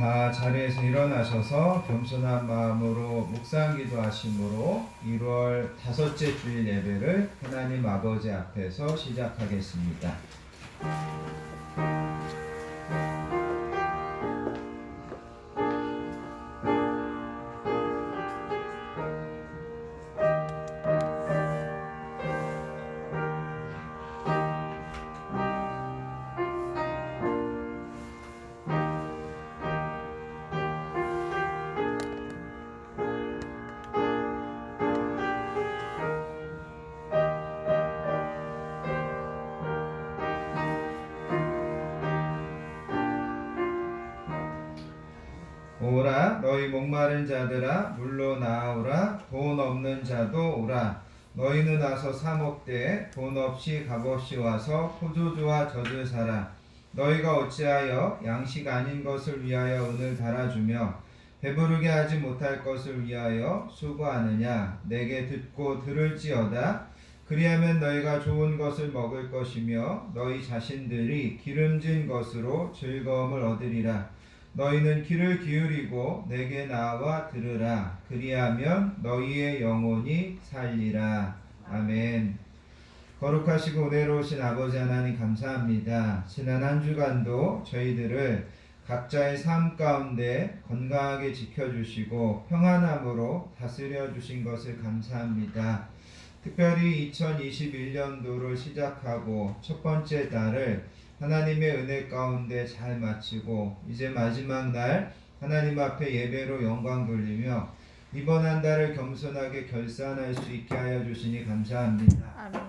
다 자리에서 일어나셔서 겸손한 마음으로 묵상 기도하심으로 1월 다섯째 주일 예배를 하나님 아버지 앞에서 시작하겠습니다. 오라 너희 목마른 자들아 물로 나오라 돈 없는 자도 오라 너희는 와서 사 먹되 돈 없이 값없이 와서 포도주와 젖을 사라 너희가 어찌하여 양식 아닌 것을 위하여 은을 달아주며 배부르게 하지 못할 것을 위하여 수고하느냐 내게 듣고 들을지어다 그리하면 너희가 좋은 것을 먹을 것이며 너희 자신들이 기름진 것으로 즐거움을 얻으리라 너희는 귀를 기울이고 내게 나와 들으라 그리하면 너희의 영혼이 살리라. 아멘. 거룩하시고 은혜로우신 아버지 하나님 감사합니다. 지난 한 주간도 저희들을 각자의 삶 가운데 건강하게 지켜주시고 평안함으로 다스려 주신 것을 감사합니다. 특별히 2021년도를 시작하고 첫 번째 달을 하나님의 은혜 가운데 잘 마치고 이제 마지막 날 하나님 앞에 예배로 영광 돌리며 이번 한 달을 겸손하게 결산할 수 있게 하여 주시니 감사합니다. 아멘.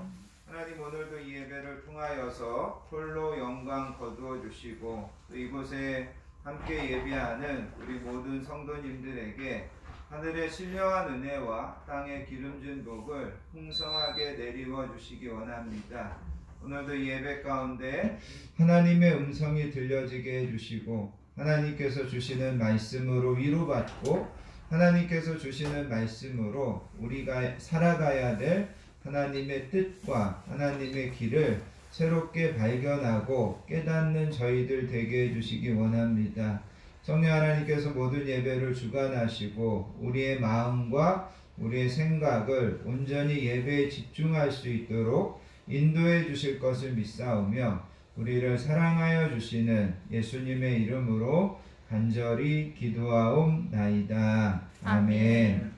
하나님 오늘도 이 예배를 통하여서 홀로 영광 거두어 주시고 또 이곳에 함께 예배하는 우리 모든 성도님들에게 하늘의 신령한 은혜와 땅의 기름진 복을 풍성하게 내리워 주시기 원합니다. 오늘도 예배 가운데 하나님의 음성이 들려지게 해주시고 하나님께서 주시는 말씀으로 위로받고 하나님께서 주시는 말씀으로 우리가 살아가야 될 하나님의 뜻과 하나님의 길을 새롭게 발견하고 깨닫는 저희들 되게 해주시기 원합니다. 성령 하나님께서 모든 예배를 주관하시고 우리의 마음과 우리의 생각을 온전히 예배에 집중할 수 있도록 인도해 주실 것을 믿사오며 우리를 사랑하여 주시는 예수님의 이름으로 간절히 기도하옵나이다. 아멘.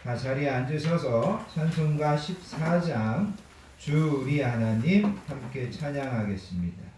다 자리에 앉으셔서 찬송가 14장 주 우리 하나님 함께 찬양하겠습니다.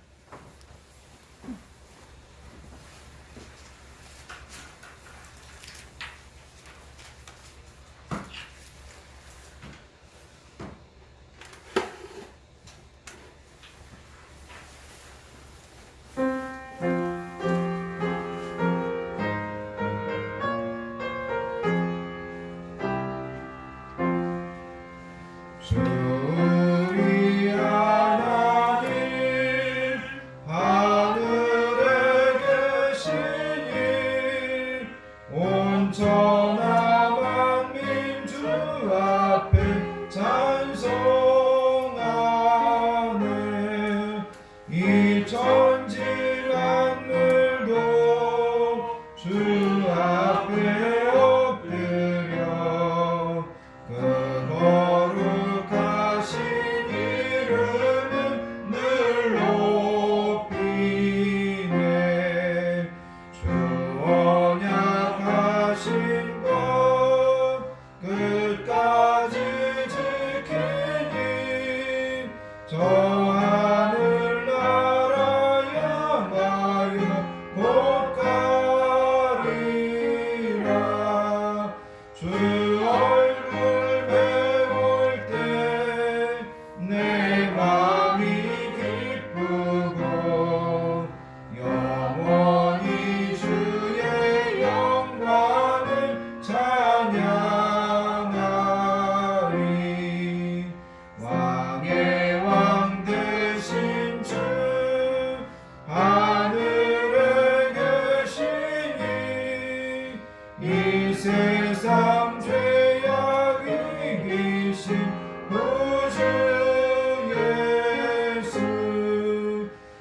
예수.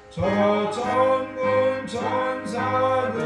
저 천군 천사들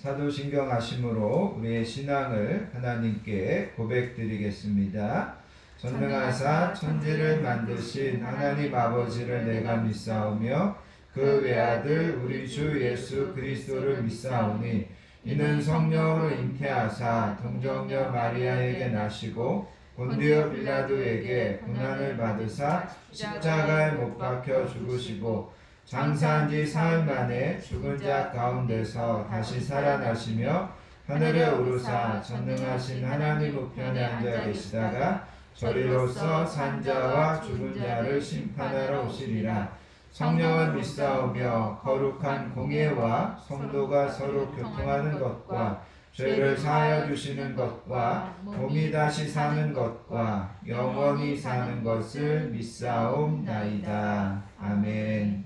사도신경하심으로 우리의 신앙을 하나님께 고백드리겠습니다. 전능하사 천지를 만드신 하나님 아버지를 내가 믿사오며 그 외아들 우리 주 예수 그리스도를 믿사오니 이는 성령으로 잉태하사 동정녀 마리아에게 나시고 본디오 빌라도에게 고난을 받으사 십자가에 못 박혀 죽으시고 장사한 지 사흘 만에 죽은 자 가운데서 다시 살아나시며 하늘에 오르사 전능하신 하나님 우편에 앉아 계시다가 저리로서 산자와 죽은 자를 심판하러 오시리라. 성령을 믿사오며 거룩한 공예와 성도가 서로 교통하는 것과 죄를 사하여 주시는 것과 몸이 다시 사는 것과 영원히 사는 것을 믿사옵나이다. 아멘.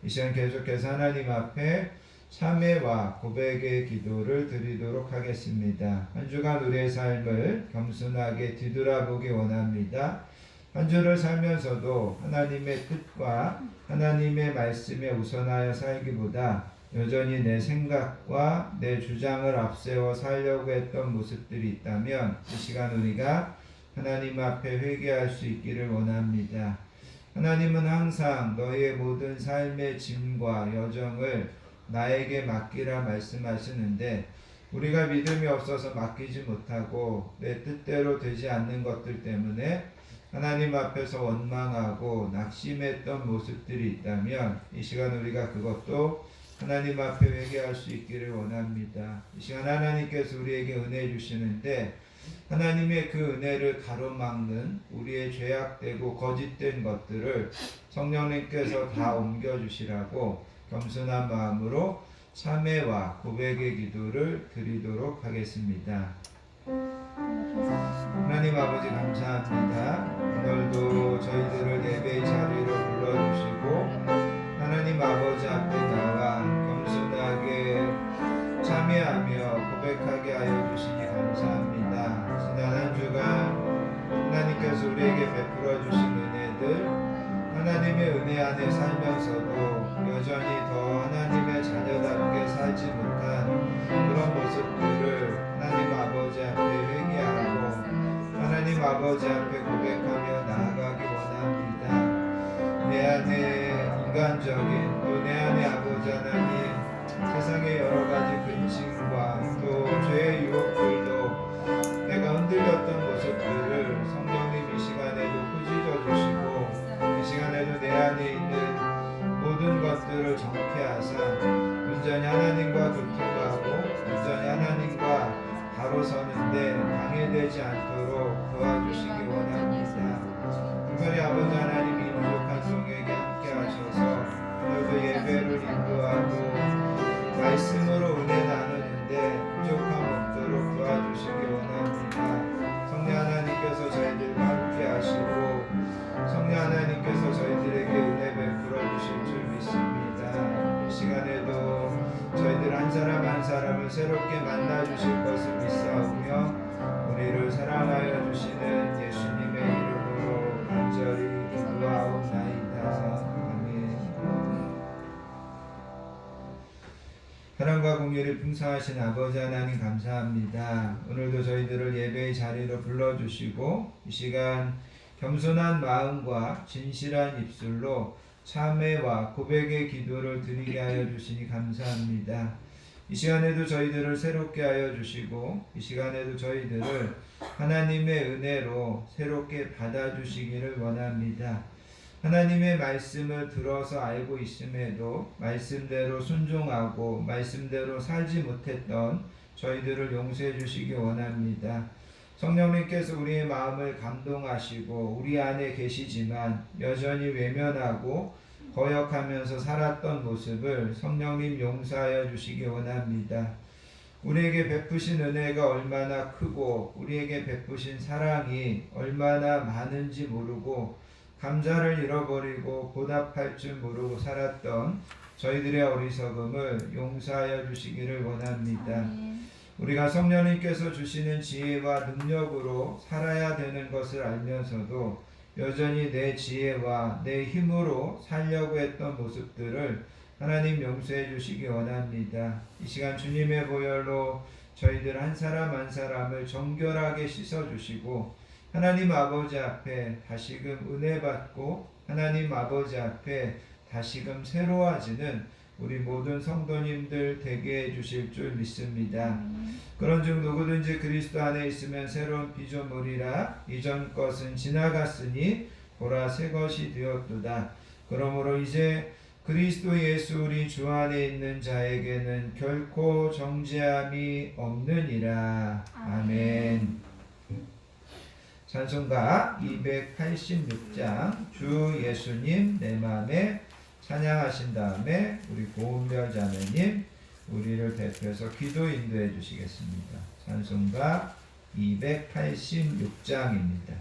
이 시간 계속해서 하나님 앞에 참회와 고백의 기도를 드리도록 하겠습니다. 한 주간 우리의 삶을 겸손하게 뒤돌아보기 원합니다. 한 주를 살면서도 하나님의 뜻과 하나님의 말씀에 우선하여 살기보다 여전히 내 생각과 내 주장을 앞세워 살려고 했던 모습들이 있다면 이 시간 우리가 하나님 앞에 회개할 수 있기를 원합니다. 하나님은 항상 너희의 모든 삶의 짐과 여정을 나에게 맡기라 말씀하시는데 우리가 믿음이 없어서 맡기지 못하고 내 뜻대로 되지 않는 것들 때문에 하나님 앞에서 원망하고 낙심했던 모습들이 있다면 이 시간 우리가 그것도 하나님 앞에 회개할 수 있기를 원합니다. 이 시간 하나님께서 우리에게 은혜 주시는데 하나님의 그 은혜를 가로막는 우리의 죄악되고 거짓된 것들을 성령님께서 다 옮겨주시라고 겸손한 마음으로 참회와 고백의 기도를 드리도록 하겠습니다. 하나님 아버지 감사합니다. 오늘도 저희들을 예배의 자리로 불러주시고 하나님 아버지 앞에 나와 겸손하게 참회하며 고백하게 하여 주시니 감사합니다. 지난 한 주간 하나님께서 우리에게 베풀어 주신 은혜들 하나님의 은혜 안에 살면서도 여전히 더 하나님의 자녀답게 살지 못한 그런 모습들을 하나님 아버지 앞에 회개하고 하나님 아버지 앞에 고백하며 나아가기 원합니다. 내 안에 인간적인 또 내 안에 아버지 하나님 세상의 여러 가지 근심과 또 죄의 유혹들도 내가 흔들렸던 모습들을 성령님 이 시간에도 꾸짖어 주시고 이 시간에도 내 안에 있는 모든 것들을 정케하사 온전히 하나님과 교통하고 온전히 하나님과 바로 서는데 방해되지 않도록 도와주시기 원합니다. 특별히 아버지 하나님이 부족한 종에게 함께 하셔서 오늘도 예배를 인도하고 말씀으로 은혜 나누는데 부족함 없도록 도와주시기 원합니다. 성령 하나님께서 저희들과 함께 하시고 성령 하나님께서 저희들에게 은혜 베풀어 주실 줄 믿습니다. 이 시간에도 저희들 한 사람 한 사람을 새롭게 만나 주실 것을 믿사오며 우리를 사랑하여 주시는 예수님의 이름으로 간절히 기도하옵나이다. 사랑과 공의를 풍성하신 아버지 하나님 감사합니다. 오늘도 저희들을 예배의 자리로 불러주시고 이 시간 겸손한 마음과 진실한 입술로 참회와 고백의 기도를 드리게 하여 주시니 감사합니다. 이 시간에도 저희들을 새롭게 하여 주시고 이 시간에도 저희들을 하나님의 은혜로 새롭게 받아주시기를 원합니다. 하나님의 말씀을 들어서 알고 있음에도 말씀대로 순종하고 말씀대로 살지 못했던 저희들을 용서해 주시기 원합니다. 성령님께서 우리의 마음을 감동하시고 우리 안에 계시지만 여전히 외면하고 거역하면서 살았던 모습을 성령님 용서하여 주시기 원합니다. 우리에게 베푸신 은혜가 얼마나 크고 우리에게 베푸신 사랑이 얼마나 많은지 모르고 감사를 잃어버리고 보답할 줄 모르고 살았던 저희들의 어리석음을 용서하여 주시기를 원합니다. 우리가 성령님께서 주시는 지혜와 능력으로 살아야 되는 것을 알면서도 여전히 내 지혜와 내 힘으로 살려고 했던 모습들을 하나님 용서해 주시기 원합니다. 이 시간 주님의 보혈로 저희들 한 사람 한 사람을 정결하게 씻어주시고 하나님 아버지 앞에 다시금 은혜 받고 하나님 아버지 앞에 다시금 새로워지는 우리 모든 성도님들 되게 해주실 줄 믿습니다. 그런즉 누구든지 그리스도 안에 있으면 새로운 피조물이라 이전 것은 지나갔으니 보라 새 것이 되었도다. 그러므로 이제 그리스도 예수 우리 주 안에 있는 자에게는 결코 정죄함이 없느니라. 아멘. 찬송가 286장 주 예수님 내 맘에 찬양하신 다음에 우리 고은별 자매님 우리를 대표해서 기도 인도해 주시겠습니다. 찬송가 286장입니다.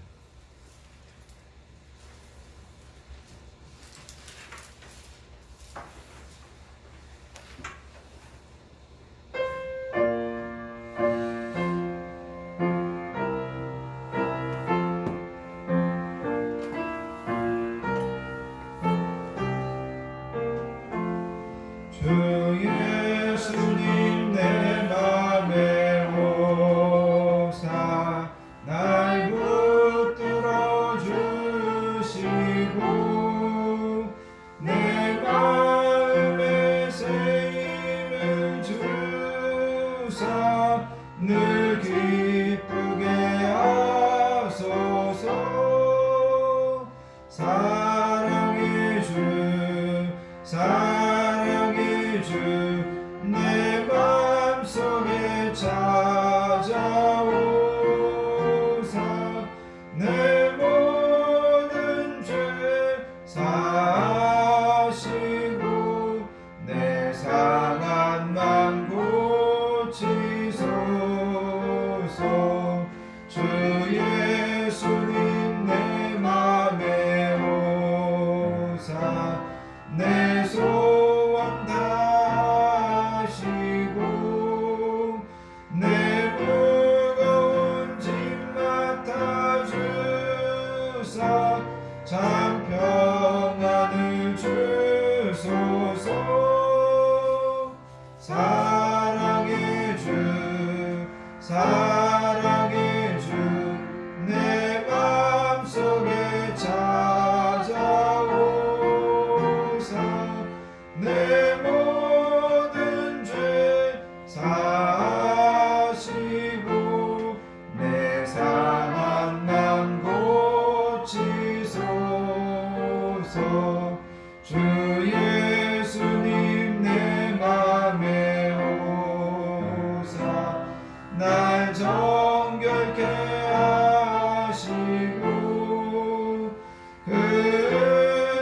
주 예수님 내 맘에 오사 날 붙들어 주시고 내 마음에 새 힘을 주사 늘 기쁘게 하소서. 사랑의 주 사랑의 주 내 맘속에 찾아오사 내 모든 죄 사하시고 내 상한 맘 고치소서. 주 예수님 내 맘에 오사 내 소원 다하시고 내 무거운 짐 맡아주사 참 평안을 주소서. 사랑의 주 사랑의 주 내 맘속에 찾아오사 내 모든 죄 사하시고 내 상한 맘 고치소서. 주 예수님 내 맘에 오사 날 정결케 하시고 그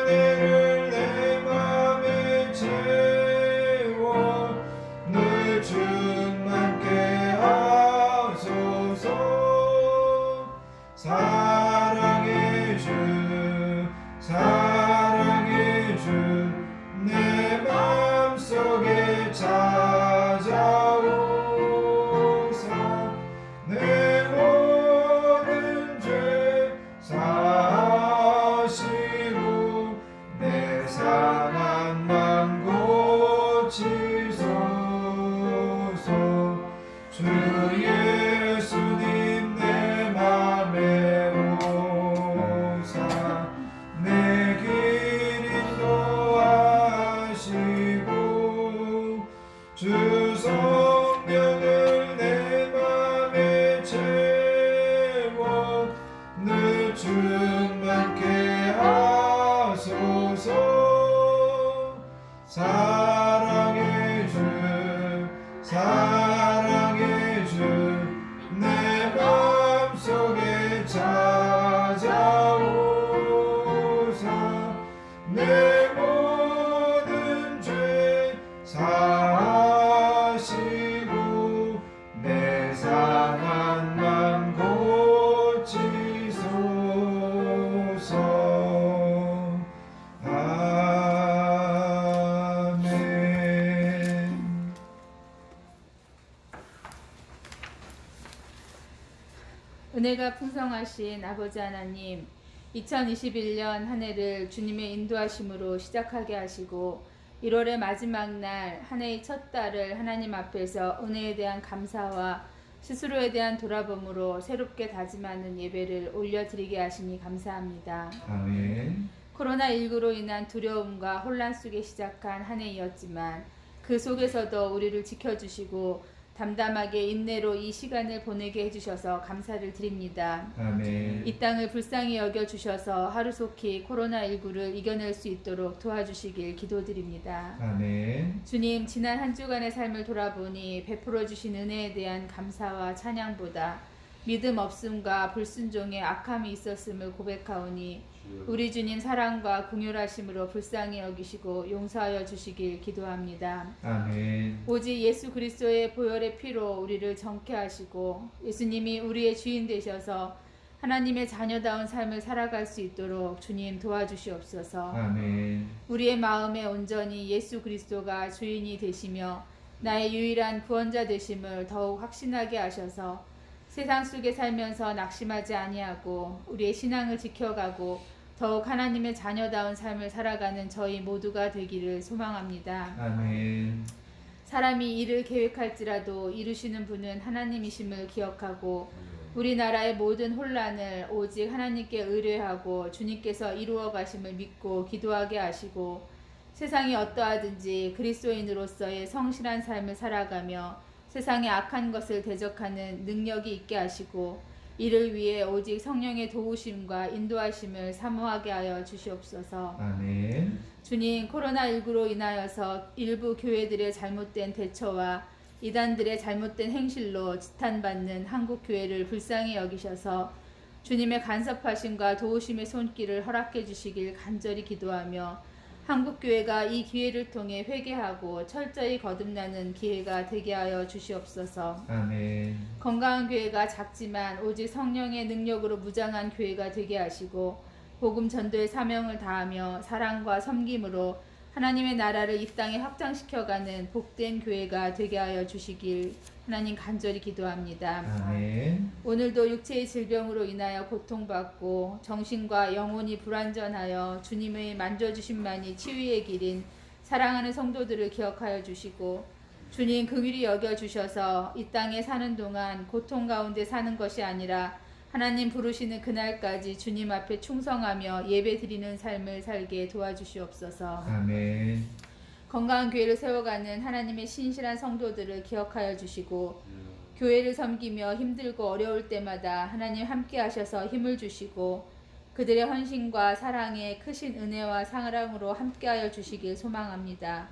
은혜를 내 맘에 채워 늘 충만케 하소서. 사랑의 주 사랑의 주 내 맘속에 찾아오사 내 모든 죄 사하시고 내 상한 맘 고치소서. 주 예수님 내 맘에 오사 내 길 인도하시고 주 성령을 내 맘에 채워 늘 충만케 하소서. 사랑의 주 사랑의 주 내 맘속에 찾아오사 내 모든 죄 사하시고 내 상한 맘 고치소서. 아멘. 은혜가 풍성하신 아버지 하나님, 2021년 한 해를 주님의 인도하심으로 시작하게 하시고 1월의 마지막 날 한 해의 첫 달을 하나님 앞에서 은혜에 대한 감사와 스스로에 대한 돌아봄으로 새롭게 다짐하는 예배를 올려드리게 하시니 감사합니다. 아멘. 코로나19로 인한 두려움과 혼란 속에 시작한 한 해였지만 그 속에서도 우리를 지켜주시고 담담하게 인내로 이 시간을 보내게 해주셔서 감사를 드립니다. 아멘. 이 땅을 불쌍히 여겨주셔서 하루속히 코로나19를 이겨낼 수 있도록 도와주시길 기도드립니다. 아멘. 주님, 지난 한 주간의 삶을 돌아보니 베풀어 주신 은혜에 대한 감사와 찬양보다 믿음 없음과 불순종의 악함이 있었음을 고백하오니 우리 주님 사랑과 긍휼하심으로 불쌍히 여기시고 용서하여 주시길 기도합니다. 아멘. 오직 예수 그리스도의 보혈의 피로 우리를 정케 하시고 예수님이 우리의 주인 되셔서 하나님의 자녀다운 삶을 살아갈 수 있도록 주님 도와주시옵소서. 아멘. 우리의 마음에 온전히 예수 그리스도가 주인이 되시며 나의 유일한 구원자 되심을 더욱 확신하게 하셔서 세상 속에 살면서 낙심하지 아니하고 우리의 신앙을 지켜가고 더욱 하나님의 자녀다운 삶을 살아가는 저희 모두가 되기를 소망합니다. 아멘. 사람이 일을 계획할지라도 이루시는 분은 하나님이심을 기억하고 우리나라의 모든 혼란을 오직 하나님께 의뢰하고 주님께서 이루어 가심을 믿고 기도하게 하시고 세상이 어떠하든지 그리스도인으로서의 성실한 삶을 살아가며 세상의 악한 것을 대적하는 능력이 있게 하시고 이를 위해 오직 성령의 도우심과 인도하심을 사모하게 하여 주시옵소서. 아멘. 주님, 코로나19로 인하여서 일부 교회들의 잘못된 대처와 이단들의 잘못된 행실로 지탄받는 한국 교회를 불쌍히 여기셔서 주님의 간섭하심과 도우심의 손길을 허락해 주시길 간절히 기도하며 한국 교회가 이 기회를 통해 회개하고 철저히 거듭나는 기회가 되게 하여 주시옵소서. 아멘. 건강한 교회가 작지만 오직 성령의 능력으로 무장한 교회가 되게 하시고 복음 전도의 사명을 다하며 사랑과 섬김으로 하나님의 나라를 이 땅에 확장시켜가는 복된 교회가 되게 하여 주시길 하나님 간절히 기도합니다. 아멘. 오늘도 육체의 질병으로 인하여 고통받고 정신과 영혼이 불완전하여 주님의 만져주심만이 치유의 길인 사랑하는 성도들을 기억하여 주시고 주님 긍휼히 여겨주셔서 이 땅에 사는 동안 고통 가운데 사는 것이 아니라 하나님 부르시는 그날까지 주님 앞에 충성하며 예배드리는 삶을 살게 도와주시옵소서. 아멘. 건강한 교회를 세워가는 하나님의 신실한 성도들을 기억하여 주시고 교회를 섬기며 힘들고 어려울 때마다 하나님 함께 하셔서 힘을 주시고 그들의 헌신과 사랑에 크신 은혜와 사랑으로 함께하여 주시길 소망합니다.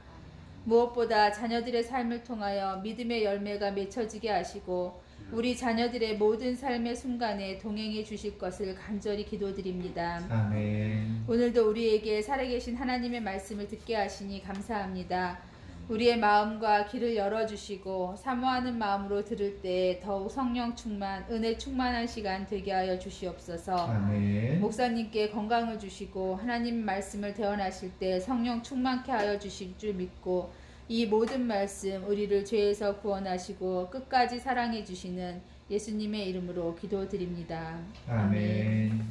무엇보다 자녀들의 삶을 통하여 믿음의 열매가 맺혀지게 하시고 우리 자녀들의 모든 삶의 순간에 동행해 주실 것을 간절히 기도드립니다. 아멘. 오늘도 우리에게 살아계신 하나님의 말씀을 듣게 하시니 감사합니다. 우리의 마음과 귀를 열어주시고 사모하는 마음으로 들을 때 더욱 성령 충만, 은혜 충만한 시간 되게 하여 주시옵소서. 아멘. 목사님께 건강을 주시고 하나님 말씀을 대언하실 때 성령 충만케 하여 주실 줄 믿고 이 모든 말씀 우리를 죄에서 구원하시고 끝까지 사랑해 주시는 예수님의 이름으로 기도드립니다. 아멘.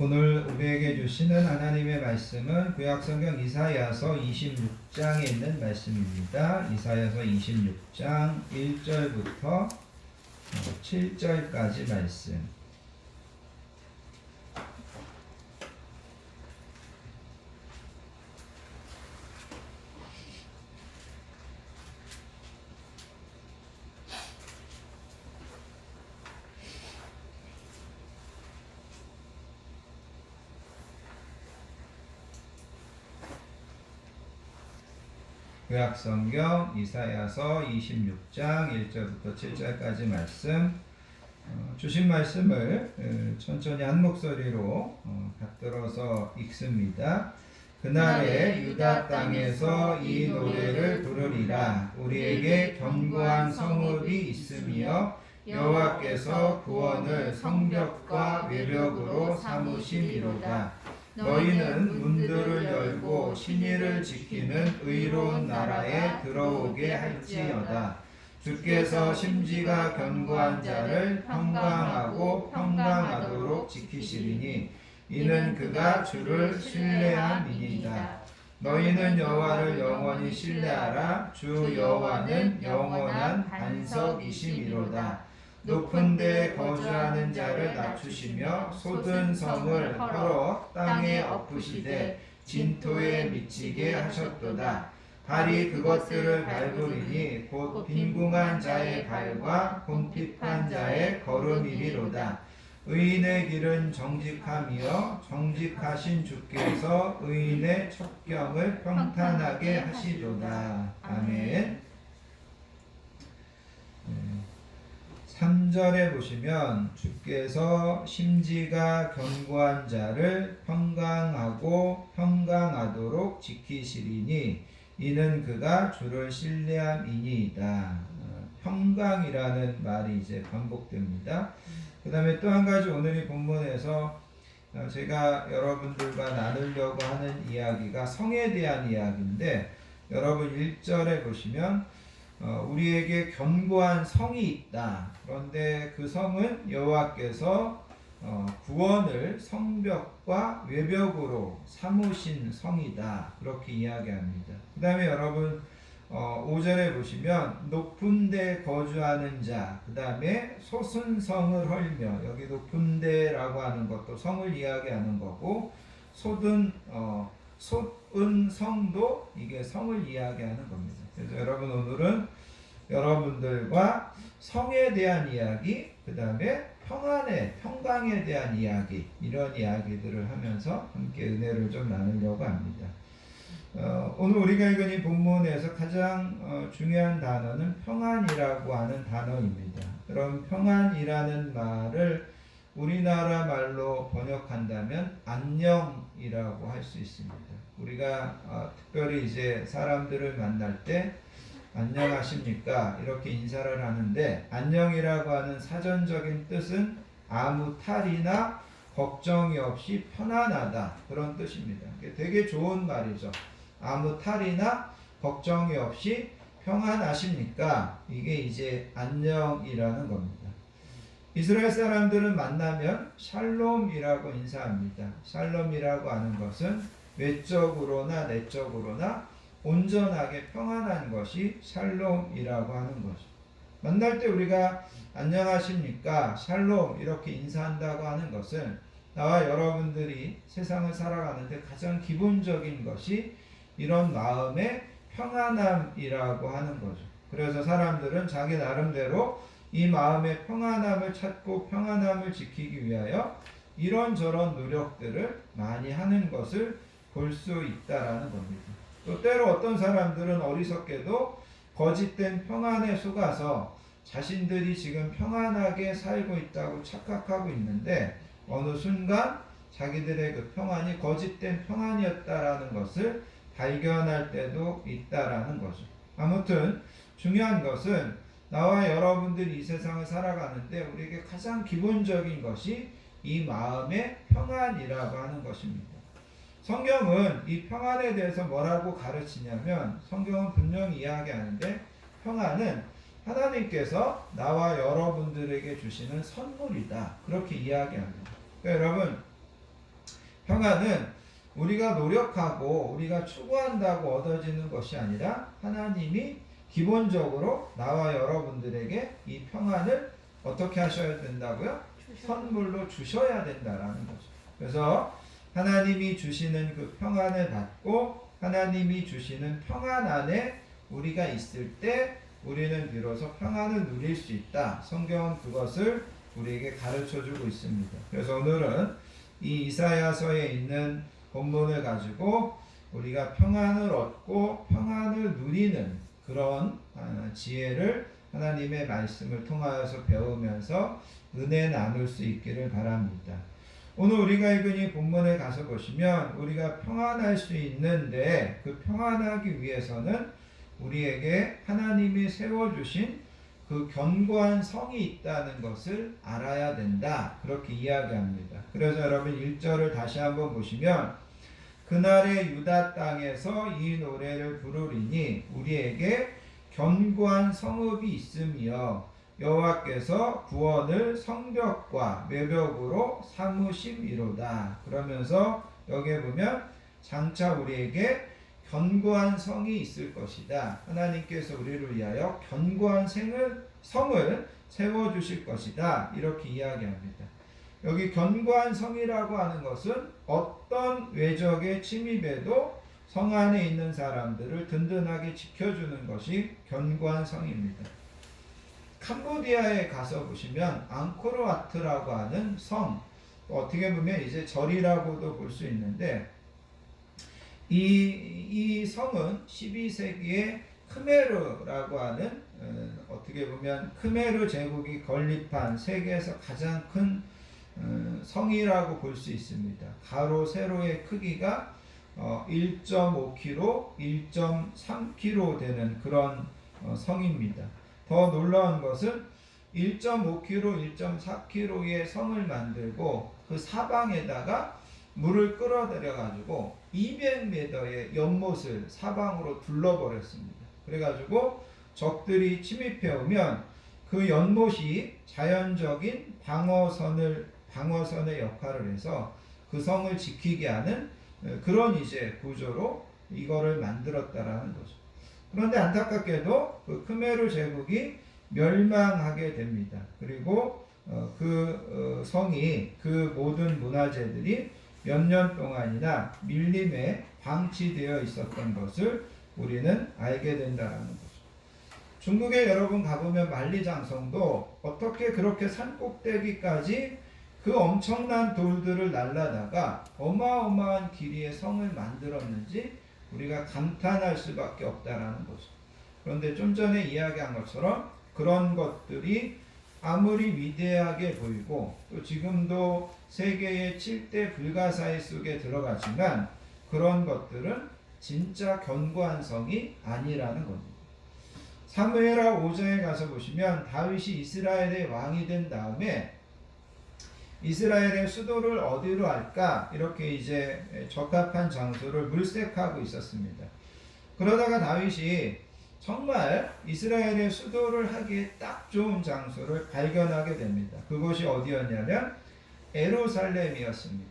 오늘 우리에게 주시는 하나님의 말씀은 구약성경 이사야서 26장에 있는 말씀입니다. 이사야서 26장 1절부터 7절까지 말씀. 구약성경 이사야서 26장 1절부터 7절까지 말씀. 주신 말씀을 천천히 한 목소리로 받들어서 읽습니다. 그날에 유다 땅에서 이 노래를 부르리라. 우리에게 견고한 성읍이 있으며 여호와께서 구원을 성벽과 외벽으로 삼으심이로다. 너희는 문들을 열고 신의를 지키는 의로운 나라에 들어오게 할지어다. 주께서 심지가 견고한 자를 평강하고 평강하도록 지키시리니 이는 그가 주를 신뢰함이니이다. 너희는 여호와를 영원히 신뢰하라. 주 여호와는 영원한 반석이심이로다. 높은 데에 거주하는 자를 낮추시며 솟은 성을 헐어 땅에 엎으시되 진토에 미치게 하셨도다. 발이 그것들을 밟으리니 곧 빈궁한 자의 발과 곰핍한 자의 걸음이리로다. 의인의 길은 정직함이여 정직하신 주께서 의인의 첩경을 평탄하게 하시도다. 아멘. 3절에 보시면 주께서 심지가 견고한 자를 평강하고 평강하도록 지키시리니 이는 그가 주를 신뢰함이니이다. 평강이라는 말이 이제 반복됩니다. 그 다음에 또 한 가지 오늘 이 본문에서 제가 여러분들과 나누려고 하는 이야기가 성에 대한 이야기인데, 여러분 1절에 보시면 우리에게 견고한 성이 있다. 그런데 그 성은 여호와께서 구원을 성벽과 외벽으로 삼으신 성이다. 그렇게 이야기합니다. 그 다음에 여러분 5절에 보시면 높은 데 거주하는 자, 그 다음에 솟은 성을 헐며, 여기 높은 데라고 하는 것도 성을 이야기하는 거고, 솟은 성도 이게 성을 이야기하는 겁니다. 그래서 여러분 오늘은 여러분들과 성에 대한 이야기, 그 다음에 평강에 대한 이야기, 이런 이야기들을 하면서 함께 은혜를 좀 나누려고 합니다. 오늘 우리가 읽은 이 본문에서 가장 중요한 단어는 평안이라고 하는 단어입니다. 그럼 평안이라는 말을 우리나라 말로 번역한다면 안녕이라고 할 수 있습니다. 우리가 특별히 이제 사람들을 만날 때 안녕하십니까 이렇게 인사를 하는데, 안녕이라고 하는 사전적인 뜻은 아무 탈이나 걱정이 없이 편안하다, 그런 뜻입니다. 되게 좋은 말이죠. 아무 탈이나 걱정이 없이 평안하십니까? 이게 이제 안녕이라는 겁니다. 이스라엘 사람들은 만나면 샬롬이라고 인사합니다. 샬롬이라고 하는 것은 외적으로나 내적으로나 온전하게 평안한 것이 샬롬이라고 하는 것이죠. 만날 때 우리가 안녕하십니까? 샬롬 이렇게 인사한다고 하는 것은 나와 여러분들이 세상을 살아가는데 가장 기본적인 것이 이런 마음의 평안함이라고 하는 거죠. 그래서 사람들은 자기 나름대로 이 마음의 평안함을 찾고 평안함을 지키기 위하여 이런저런 노력들을 많이 하는 것을 볼 수 있다라는 겁니다. 또 때로 어떤 사람들은 어리석게도 거짓된 평안에 속아서 자신들이 지금 평안하게 살고 있다고 착각하고 있는데, 어느 순간 자기들의 그 평안이 거짓된 평안이었다라는 것을 발견할 때도 있다라는 거죠. 아무튼 중요한 것은 나와 여러분들이 이 세상을 살아가는데 우리에게 가장 기본적인 것이 이 마음의 평안이라고 하는 것입니다. 성경은 이 평안에 대해서 뭐라고 가르치냐면, 성경은 분명히 이야기하는데 평안은 하나님께서 나와 여러분들에게 주시는 선물이다, 그렇게 이야기합니다. 그러니까 여러분, 평안은 우리가 노력하고 우리가 추구한다고 얻어지는 것이 아니라 하나님이 기본적으로 나와 여러분들에게 이 평안을 어떻게 하셔야 된다고요? 선물로 주셔야 된다라는 거죠. 그래서 하나님이 주시는 그 평안을 받고 하나님이 주시는 평안 안에 우리가 있을 때 우리는 비로소 평안을 누릴 수 있다. 성경은 그것을 우리에게 가르쳐주고 있습니다. 그래서 오늘은 이 이사야서에 있는 본문을 가지고 우리가 평안을 얻고 평안을 누리는 그런 지혜를 하나님의 말씀을 통하여서 배우면서 은혜 나눌 수 있기를 바랍니다. 오늘 우리가 읽은 이 본문에 가서 보시면 우리가 평안할 수 있는데 그 평안하기 위해서는 우리에게 하나님이 세워주신 그 견고한 성이 있다는 것을 알아야 된다. 그렇게 이야기합니다. 그래서 여러분 1절을 다시 한번 보시면 그날의 유다 땅에서 이 노래를 부르리니 우리에게 견고한 성읍이 있으며 여호와께서 구원을 성벽과 매벽으로 삼으심이로다. 그러면서 여기에 보면 장차 우리에게 견고한 성이 있을 것이다. 하나님께서 우리를 위하여 견고한 성을 세워주실 것이다. 이렇게 이야기합니다. 여기 견고한 성이라고 하는 것은 어떤 외적의 침입에도 성 안에 있는 사람들을 든든하게 지켜주는 것이 견고한 성입니다. 캄보디아에 가서 보시면 앙코르와트라고 하는 성, 어떻게 보면 이제 절이라고도 볼 수 있는데 이 성은 12세기에 크메르라고 하는 어떻게 보면 크메르 제국이 건립한 세계에서 가장 큰 성이라고 볼 수 있습니다. 가로 세로의 크기가 1.5km, 1.3km 되는 그런 성입니다. 더 놀라운 것은 1.5km, 1.4km의 성을 만들고 그 사방에다가 물을 끌어들여 가지고 200m의 연못을 사방으로 둘러버렸습니다. 그래가지고 적들이 침입해 오면 그 연못이 자연적인 방어선의 역할을 해서 그 성을 지키게 하는 그런 이제 구조로 이거를 만들었다라는 거죠. 그런데 안타깝게도 그 크메르 제국이 멸망하게 됩니다. 그리고 그 성이 그 모든 문화재들이 몇 년 동안이나 밀림에 방치되어 있었던 것을 우리는 알게 된다는 거죠. 중국에 여러분 가보면 만리장성도 어떻게 그렇게 산 꼭대기까지 그 엄청난 돌들을 날라다가 어마어마한 길이의 성을 만들었는지 우리가 감탄할 수밖에 없다라는 거죠. 그런데 좀 전에 이야기한 것처럼 그런 것들이 아무리 위대하게 보이고 또 지금도 세계의 7대 불가사의 속에 들어가지만 그런 것들은 진짜 견고한 성이 아니라는 겁니다. 사무엘하 5장에 가서 보시면 다윗이 이스라엘의 왕이 된 다음에 이스라엘의 수도를 어디로 할까 이렇게 이제 적합한 장소를 물색하고 있었습니다. 그러다가 다윗이 정말 이스라엘의 수도를 하기에 딱 좋은 장소를 발견하게 됩니다. 그곳이 어디였냐면 예루살렘이었습니다.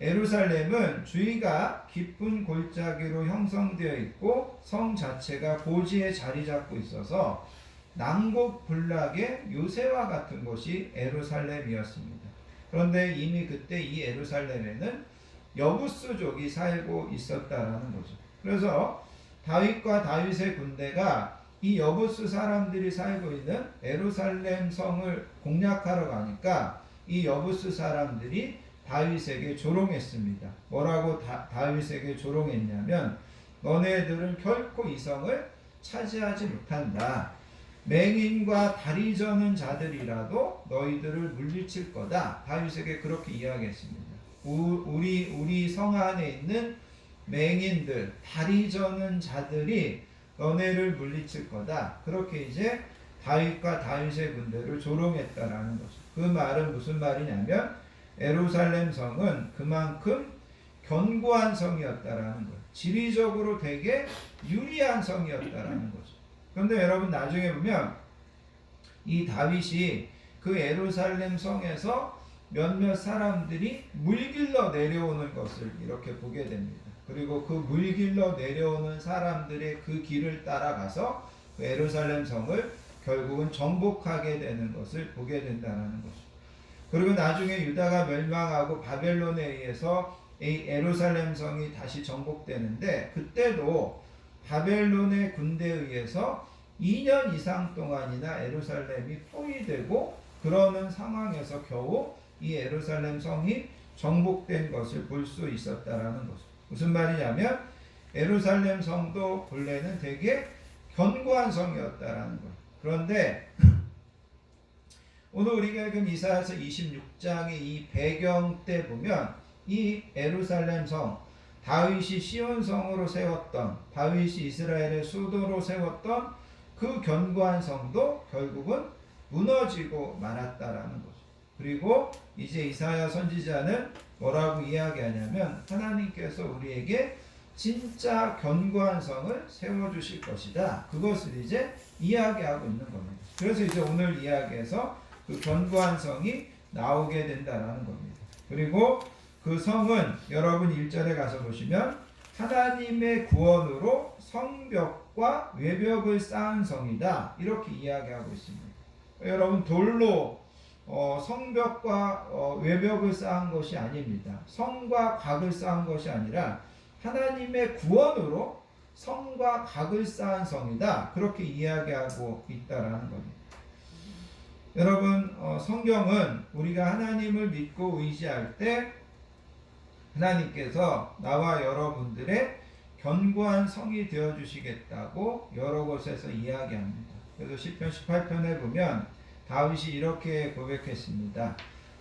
예루살렘은 주위가 깊은 골짜기로 형성되어 있고 성 자체가 고지에 자리 잡고 있어서 난곡불락의 요새와 같은 곳이 예루살렘이었습니다. 그런데 이미 그때 이 예루살렘에는 여부스족이 살고 있었다라는 거죠. 그래서 다윗과 다윗의 군대가 이 여부스 사람들이 살고 있는 예루살렘 성을 공략하러 가니까 이 여부스 사람들이 다윗에게 조롱했습니다. 뭐라고 다윗에게 조롱했냐면 너네들은 결코 이 성을 차지하지 못한다. 맹인과 다리 저는 자들이라도 너희들을 물리칠 거다. 다윗에게 그렇게 이야기했습니다. 우리 성 안에 있는 맹인들, 다리 저는 자들이 너네를 물리칠 거다. 그렇게 이제 다윗과 다윗의 군대를 조롱했다라는 거죠. 그 말은 무슨 말이냐면 예루살렘 성은 그만큼 견고한 성이었다라는 거예요. 지리적으로 되게 유리한 성이었다라는 거죠. 그런데 여러분 나중에 보면 이 다윗이 그 예루살렘 성에서 몇몇 사람들이 물길러 내려오는 것을 이렇게 보게 됩니다. 그리고 그 물길러 내려오는 사람들의 그 길을 따라가서 그 예루살렘 성을 결국은 정복하게 되는 것을 보게 된다는 거죠. 그리고 나중에 유다가 멸망하고 바벨론에 의해서 이 예루살렘 성이 다시 정복되는데 그때도 바벨론의 군대에 의해서 2년 이상 동안이나 예루살렘이 포위되고 그러는 상황에서 겨우 이 예루살렘 성이 정복된 것을 볼 수 있었다라는 거죠. 무슨 말이냐면 예루살렘 성도 본래는 되게 견고한 성이었다라는 거예요. 그런데 오늘 우리가 읽은 이사야서 26장의 이 배경 때 보면 이 예루살렘 성, 다윗이 시온성으로 세웠던, 다윗이 이스라엘의 수도로 세웠던 그 견고한 성도 결국은 무너지고 말았다라는 거죠. 그리고 이제 이사야 선지자는 뭐라고 이야기하냐면 하나님께서 우리에게 진짜 견고한 성을 세워주실 것이다. 그것을 이제 이야기하고 있는 겁니다. 그래서 이제 오늘 이야기에서 그 견고한 성이 나오게 된다라는 겁니다. 그리고 그 성은 여러분 1절에 가서 보시면 하나님의 구원으로 성벽과 외벽을 쌓은 성이다. 이렇게 이야기하고 있습니다. 여러분 돌로 성벽과 외벽을 쌓은 것이 아닙니다. 성과 각을 쌓은 것이 아니라 하나님의 구원으로 성과 각을 쌓은 성이다. 그렇게 이야기하고 있다라는 겁니다. 여러분 성경은 우리가 하나님을 믿고 의지할 때 하나님께서 나와 여러분들의 견고한 성이 되어주시겠다고 여러 곳에서 이야기합니다. 그래서 시편 18편에 보면 다윗이 이렇게 고백했습니다.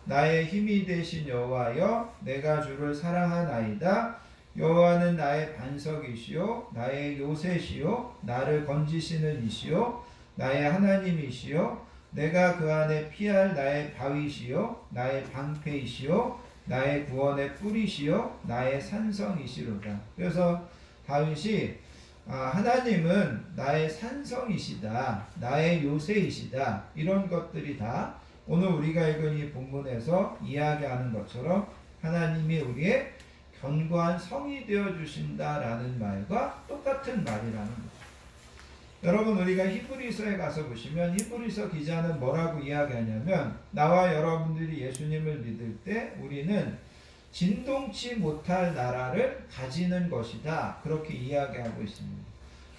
나의 힘이 되신 여호와여, 내가 주를 사랑하나이다. 여호와는 나의 반석이시요 나의 요새시요 나를 건지시는 이시요 나의 하나님이시요 내가 그 안에 피할 나의 바위시요 나의 방패이시요 나의 구원의 뿌리시요 나의 산성이시로다. 그래서 다윗이 하나님은 나의 산성이시다, 나의 요새이시다, 이런 것들이 다 오늘 우리가 읽은 이 본문에서 이야기하는 것처럼 하나님이 우리의 견고한 성이 되어주신다라는 말과 똑같은 말이라는 거죠. 여러분 우리가 히브리서에 가서 보시면 히브리서 기자는 뭐라고 이야기하냐면 나와 여러분들이 예수님을 믿을 때 우리는 진동치 못할 나라를 가지는 것이다. 그렇게 이야기하고 있습니다.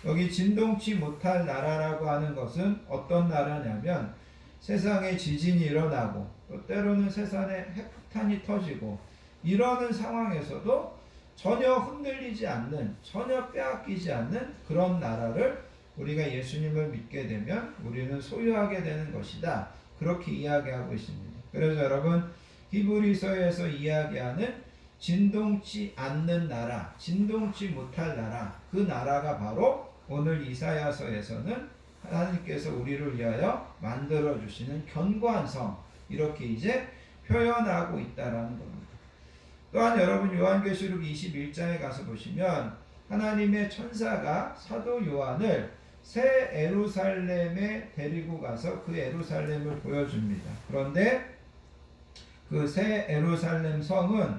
여기 진동치 못할 나라라고 하는 것은 어떤 나라냐면 세상에 지진이 일어나고 또 때로는 세상에 핵폭탄이 터지고 이러는 상황에서도 전혀 흔들리지 않는, 전혀 빼앗기지 않는 그런 나라를 우리가 예수님을 믿게 되면 우리는 소유하게 되는 것이다. 그렇게 이야기하고 있습니다. 그래서 여러분 히브리서에서 이야기하는 진동치 않는 나라, 진동치 못할 나라, 그 나라가 바로 오늘 이사야서에서는 하나님께서 우리를 위하여 만들어주시는 견고한 성, 이렇게 이제 표현하고 있다라는 겁니다. 또한 여러분 요한계시록 21장에 가서 보시면 하나님의 천사가 사도 요한을 새 예루살렘에 데리고 가서 그 예루살렘을 보여줍니다. 그런데 그 새 예루살렘 성은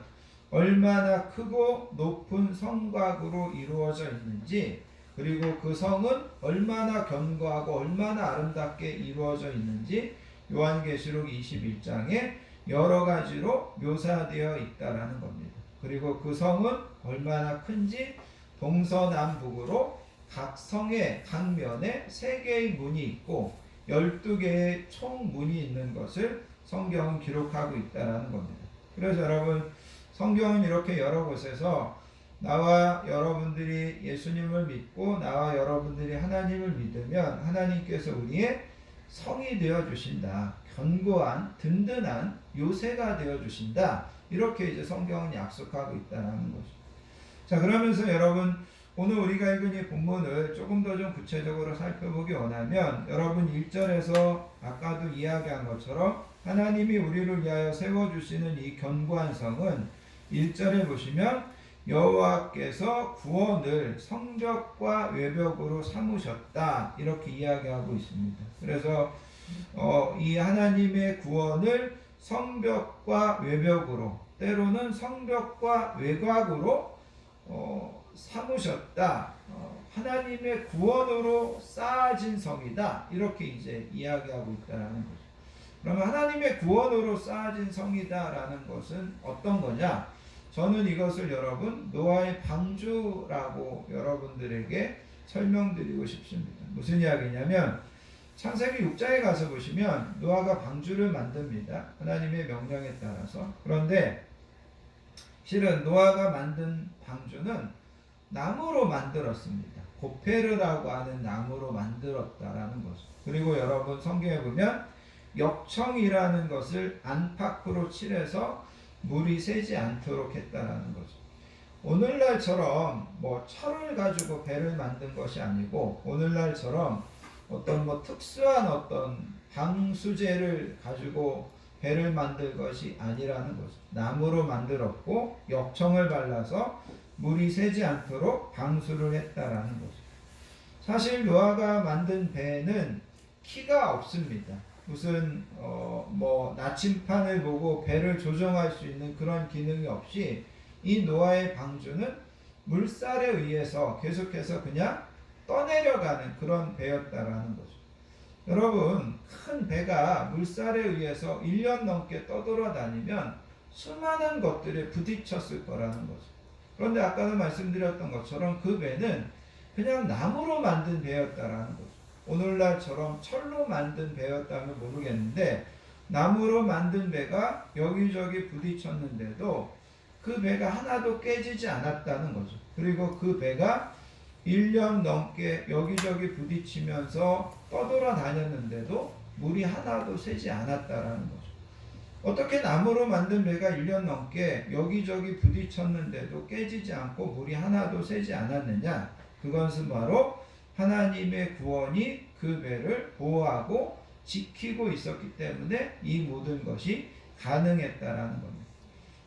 얼마나 크고 높은 성곽으로 이루어져 있는지, 그리고 그 성은 얼마나 견고하고 얼마나 아름답게 이루어져 있는지 요한계시록 21장에 여러 가지로 묘사되어 있다라는 겁니다. 그리고 그 성은 얼마나 큰지 동서남북으로 각 성의 각 면에 3개의 문이 있고 12개의 총문이 있는 것을 성경은 기록하고 있다라는 겁니다. 그래서 여러분 성경은 이렇게 여러 곳에서 나와 여러분들이 예수님을 믿고 나와 여러분들이 하나님을 믿으면 하나님께서 우리의 성이 되어주신다. 견고한 든든한 요새가 되어주신다. 이렇게 이제 성경은 약속하고 있다는 거죠. 자, 그러면서 여러분 오늘 우리가 읽은 이 본문을 조금 더 좀 구체적으로 살펴보기 원하면 여러분 1절에서 아까도 이야기한 것처럼 하나님이 우리를 위하여 세워주시는 이 견고한 성은 1절에 보시면 여호와께서 구원을 성벽과 외벽으로 삼으셨다. 이렇게 이야기하고 있습니다. 그래서 이 하나님의 구원을 성벽과 외벽으로, 때로는 성벽과 외곽으로 삼으셨다. 하나님의 구원으로 쌓아진 성이다. 이렇게 이제 이야기하고 있다는 거죠. 그러면 하나님의 구원으로 쌓아진 성이다라는 것은 어떤 거냐? 저는 이것을 여러분 노아의 방주라고 여러분들에게 설명드리고 싶습니다. 무슨 이야기냐면 창세기 6장에 가서 보시면 노아가 방주를 만듭니다. 하나님의 명령에 따라서. 그런데 실은 노아가 만든 방주는 나무로 만들었습니다. 고페르라고 하는 나무로 만들었다라는 거죠. 그리고 여러분 성경에 보면 역청이라는 것을 안팎으로 칠해서 물이 새지 않도록 했다라는 거죠. 오늘날처럼 뭐 철을 가지고 배를 만든 것이 아니고 오늘날처럼 어떤 특수한 어떤 방수제를 가지고 배를 만들 것이 아니라는 거죠. 나무로 만들었고 역청을 발라서 물이 새지 않도록 방수를 했다라는 거죠. 사실 노아가 만든 배는 키가 없습니다. 무슨 나침판을 보고 배를 조정할 수 있는 그런 기능이 없이 이 노아의 방주는 물살에 의해서 계속해서 그냥 떠내려가는 그런 배였다라는 거죠. 여러분, 큰 배가 물살에 의해서 1년 넘게 떠돌아다니면 수많은 것들에 부딪혔을 거라는 거죠. 그런데 아까도 말씀드렸던 것처럼 그 배는 그냥 나무로 만든 배였다라는 거죠. 오늘날처럼 철로 만든 배였다면 모르겠는데 나무로 만든 배가 여기저기 부딪혔는데도 그 배가 하나도 깨지지 않았다는 거죠. 그리고 그 배가 1년 넘게 여기저기 부딪히면서 떠돌아다녔는데도 물이 하나도 새지 않았다라는 거죠. 어떻게 나무로 만든 배가 1년 넘게 여기저기 부딪혔는데도 깨지지 않고 물이 하나도 새지 않았느냐? 그것은 바로 하나님의 구원이 그 배를 보호하고 지키고 있었기 때문에 이 모든 것이 가능했다라는 겁니다.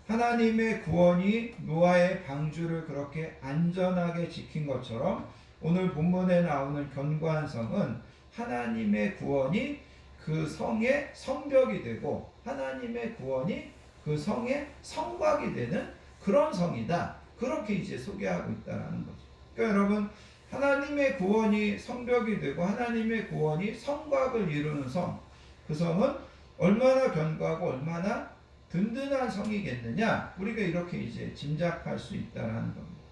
하나님의 구원이 노아의 방주를 그렇게 안전하게 지킨 것처럼 오늘 본문에 나오는 견고한 성은 하나님의 구원이 그 성의 성벽이 되고 하나님의 구원이 그 성의 성곽이 되는 그런 성이다. 그렇게 이제 소개하고 있다라는 거죠. 그러니까 여러분, 하나님의 구원이 성벽이 되고 하나님의 구원이 성곽을 이루는 성, 그 성은 얼마나 견고하고 얼마나 든든한 성이겠느냐, 우리가 이렇게 이제 짐작할 수 있다라는 겁니다.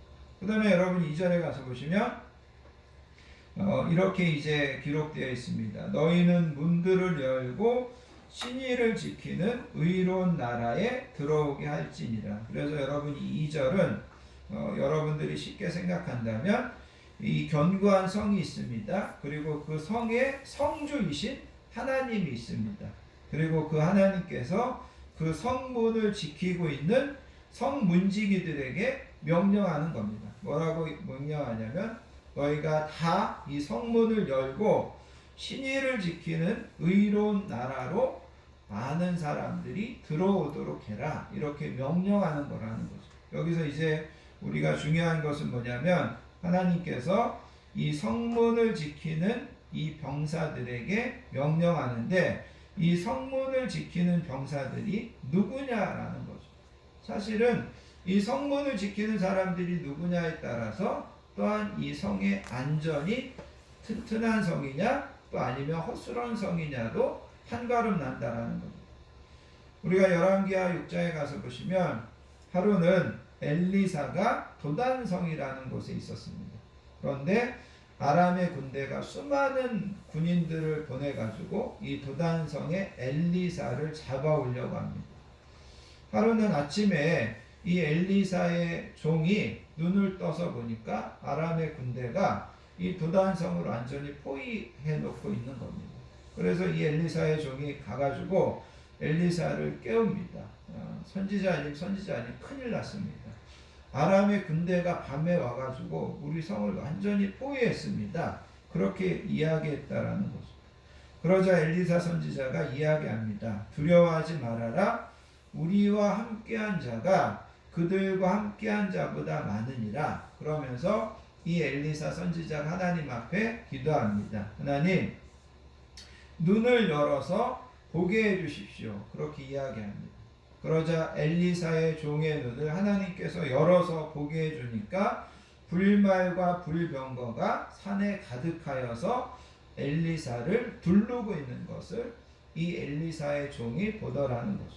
그 다음에 여러분 2절에 가서 보시면 이렇게 이제 기록되어 있습니다. 너희는 문들을 열고 신의를 지키는 의로운 나라에 들어오게 할지니라. 그래서 여러분 이 2절은 여러분들이 쉽게 생각한다면 이 견고한 성이 있습니다. 그리고 그 성의 성주이신 하나님이 있습니다. 그리고 그 하나님께서 그 성문을 지키고 있는 성문지기들에게 명령하는 겁니다. 뭐라고 명령하냐면 너희가 다 이 성문을 열고 신의를 지키는 의로운 나라로 많은 사람들이 들어오도록 해라. 이렇게 명령하는 거라는 거죠. 여기서 이제 우리가 중요한 것은 뭐냐면 하나님께서 이 성문을 지키는 이 병사들에게 명령하는데 이 성문을 지키는 병사들이 누구냐라는 거죠. 사실은 이 성문을 지키는 사람들이 누구냐에 따라서 또한 이 성의 안전이 튼튼한 성이냐 또 아니면 허술한 성이냐도 한가름 난다라는 겁니다. 우리가 열왕기하 6장에 가서 보시면 하루는 엘리사가 도단성이라는 곳에 있었습니다. 그런데 아람의 군대가 수많은 군인들을 보내가지고 이 도단성에 엘리사를 잡아오려고 합니다. 하루는 아침에 이 엘리사의 종이 눈을 떠서 보니까 아람의 군대가 이 도단성을 완전히 포위해 놓고 있는 겁니다. 그래서 이 엘리사의 종이 가가지고 엘리사를 깨웁니다. 선지자님 큰일 났습니다. 아람의 군대가 밤에 와가지고 우리 성을 완전히 포위했습니다. 그렇게 이야기했다라는 거죠. 그러자 엘리사 선지자가 이야기합니다. 두려워하지 말아라. 우리와 함께한 자가 그들과 함께한 자보다 많으니라. 그러면서 이 엘리사 선지자가 하나님 앞에 기도합니다. 하나님, 눈을 열어서 보게 해주십시오. 그렇게 이야기합니다. 그러자 엘리사의 종의 눈을 하나님께서 열어서 보게 해주니까 불말과 불병거가 산에 가득하여서 엘리사를 두르고 있는 것을 이 엘리사의 종이 보더라는 거죠.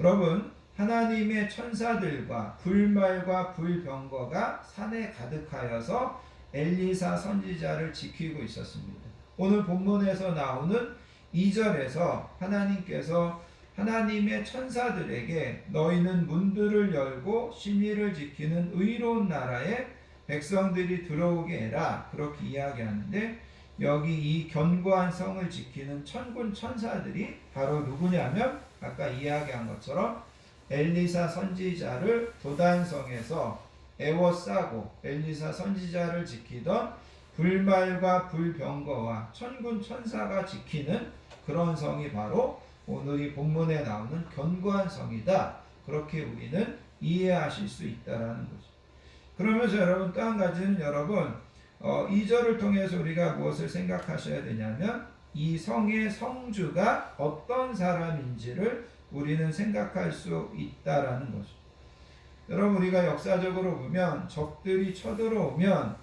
여러분, 하나님의 천사들과 불말과 불병거가 산에 가득하여서 엘리사 선지자를 지키고 있었습니다. 오늘 본문에서 나오는 2절에서 하나님께서 하나님의 천사들에게 너희는 문들을 열고 신의를 지키는 의로운 나라에 백성들이 들어오게 해라. 그렇게 이야기하는데 여기 이 견고한 성을 지키는 천군 천사들이 바로 누구냐면 아까 이야기한 것처럼 엘리사 선지자를 도단성에서 에워싸고 엘리사 선지자를 지키던 불말과 불병거와 천군 천사가 지키는 그런 성이 바로 오늘 이 본문에 나오는 견고한 성이다. 그렇게 우리는 이해하실 수 있다라는 거죠. 그러면서 여러분 또 한 가지는 여러분 2절을 통해서 우리가 무엇을 생각하셔야 되냐면 이 성의 성주가 어떤 사람인지를 우리는 생각할 수 있다라는 거죠. 여러분 우리가 역사적으로 보면 적들이 쳐들어오면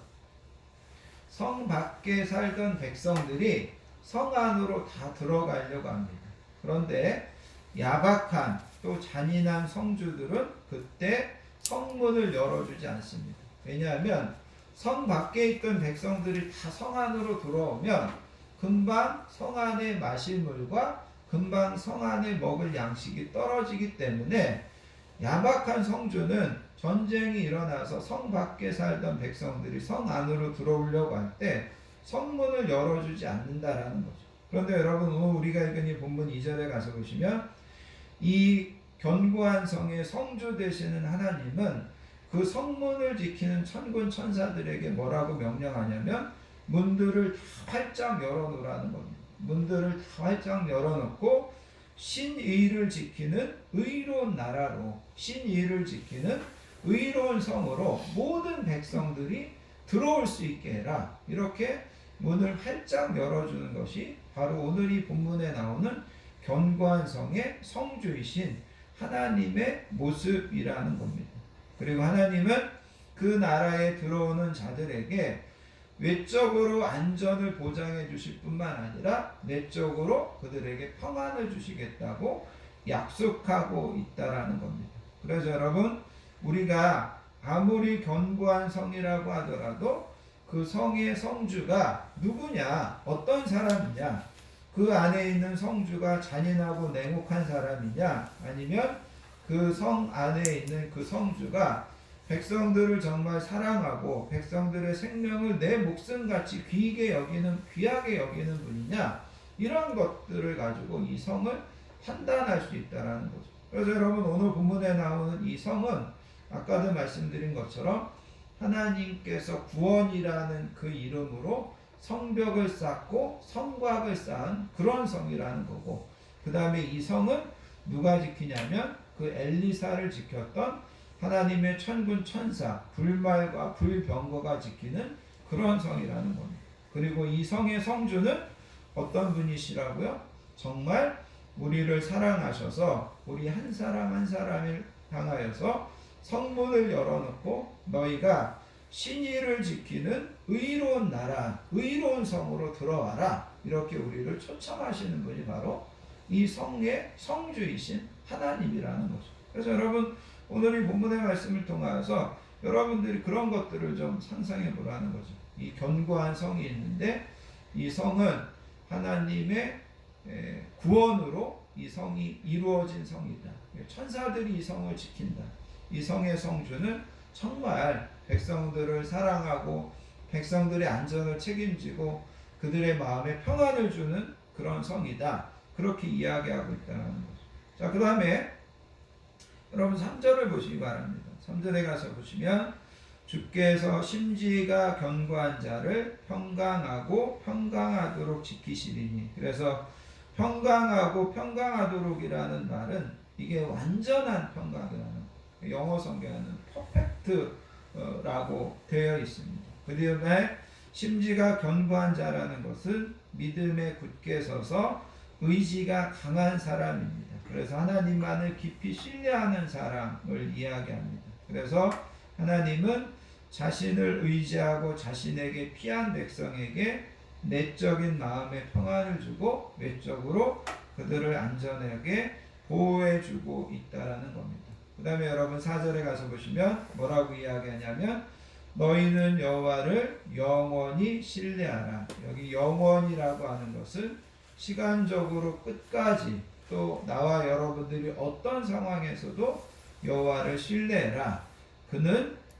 성 밖에 살던 백성들이 성 안으로 다 들어가려고 합니다. 그런데 야박한 또 잔인한 성주들은 그때 성문을 열어주지 않습니다. 왜냐하면 성 밖에 있던 백성들이 다 성 안으로 들어오면 금방 성 안에 마실 물과 금방 성 안에 먹을 양식이 떨어지기 때문에 야박한 성주는 전쟁이 일어나서 성 밖에 살던 백성들이 성 안으로 들어오려고 할 때 성문을 열어주지 않는다라는 거죠. 그런데 여러분 오늘 우리가 읽은 이 본문 2절에 가서 보시면 이 견고한 성의 성주 되시는 하나님은 그 성문을 지키는 천군 천사들에게 뭐라고 명령하냐면 문들을 다 활짝 열어놓으라는 겁니다. 문들을 다 활짝 열어놓고 신의를 지키는 의로운 나라로 신의를 지키는 의로운 성으로 모든 백성들이 들어올 수 있게 해라. 이렇게 문을 활짝 열어주는 것이 바로 오늘 이 본문에 나오는 견고한 성의 성주이신 하나님의 모습이라는 겁니다. 그리고 하나님은 그 나라에 들어오는 자들에게 외적으로 안전을 보장해 주실 뿐만 아니라 내적으로 그들에게 평안을 주시겠다고 약속하고 있다라는 겁니다. 그래서 여러분 우리가 아무리 견고한 성이라고 하더라도 그 성의 성주가 누구냐, 어떤 사람이냐, 그 안에 있는 성주가 잔인하고 냉혹한 사람이냐, 아니면 그 성 안에 있는 그 성주가 백성들을 정말 사랑하고 백성들의 생명을 내 목숨같이 귀하게 여기는 분이냐, 이런 것들을 가지고 이 성을 판단할 수 있다는 거죠. 그래서 여러분 오늘 본문에 나오는 이 성은 아까도 말씀드린 것처럼 하나님께서 구원이라는 그 이름으로 성벽을 쌓고 성곽을 쌓은 그런 성이라는 거고, 그 다음에 이 성은 누가 지키냐면 그 엘리사를 지켰던 하나님의 천군 천사 불말과 불병거가 지키는 그런 성이라는 겁니다. 그리고 이 성의 성주는 어떤 분이시라고요? 정말 우리를 사랑하셔서 우리 한 사람 한 사람을 향하여서 성문을 열어놓고 너희가 신의를 지키는 의로운 나라, 의로운 성으로 들어와라. 이렇게 우리를 초청하시는 분이 바로 이 성의 성주이신 하나님이라는 거죠. 그래서 여러분 오늘 이 본문의 말씀을 통하여서 여러분들이 그런 것들을 좀 상상해 보라는 거죠. 이 견고한 성이 있는데 이 성은 하나님의 구원으로 이 성이 이루어진 성이다. 천사들이 이 성을 지킨다. 이 성의 성주는 정말 백성들을 사랑하고 백성들의 안전을 책임지고 그들의 마음에 평안을 주는 그런 성이다. 그렇게 이야기하고 있다는 거죠. 자, 그 다음에 여러분 3절을 보시기 바랍니다. 3절에 가서 보시면 주께서 심지가 견고한 자를 평강하고 평강하도록 지키시리니. 그래서 평강하고 평강하도록이라는 말은 이게 완전한 평강이라는 거예요. 영어 성경에는 퍼펙트라고 되어 있습니다. 그 다음에 심지가 견고한 자라는 것은 믿음에 굳게 서서 의지가 강한 사람입니다. 그래서 하나님만을 깊이 신뢰하는 사람을 이야기합니다. 그래서 하나님은 자신을 의지하고 자신에게 피한 백성에게 내적인 마음의 평안을 주고 외적으로 그들을 안전하게 보호해주고 있다라는 겁니다. 그 다음에 여러분 4절에 가서 보시면 뭐라고 이야기하냐면 너희는 여호와를 영원히 신뢰하라. 여기 영원이라고 하는 것은 시간적으로 끝까지 또 나와 여러분들이 어떤 상황에서도 여호와를 신뢰해라.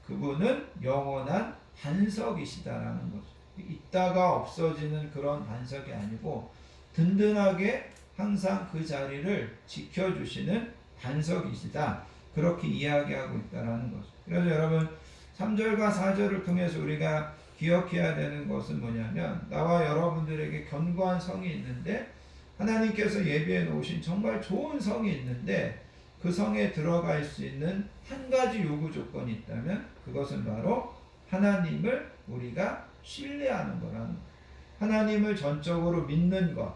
그분은 영원한 반석이시다라는 거죠. 있다가 없어지는 그런 반석이 아니고 든든하게 항상 그 자리를 지켜주시는 반석이시다. 그렇게 이야기하고 있다라는 거죠. 그래서 여러분 3절과 4절을 통해서 우리가 기억해야 되는 것은 뭐냐면 나와 여러분들에게 견고한 성이 있는데 하나님께서 예비해 놓으신 정말 좋은 성이 있는데 그 성에 들어갈 수 있는 한 가지 요구 조건이 있다면 그것은 바로 하나님을 우리가 신뢰하는 거라는 거예요. 하나님을 전적으로 믿는 것.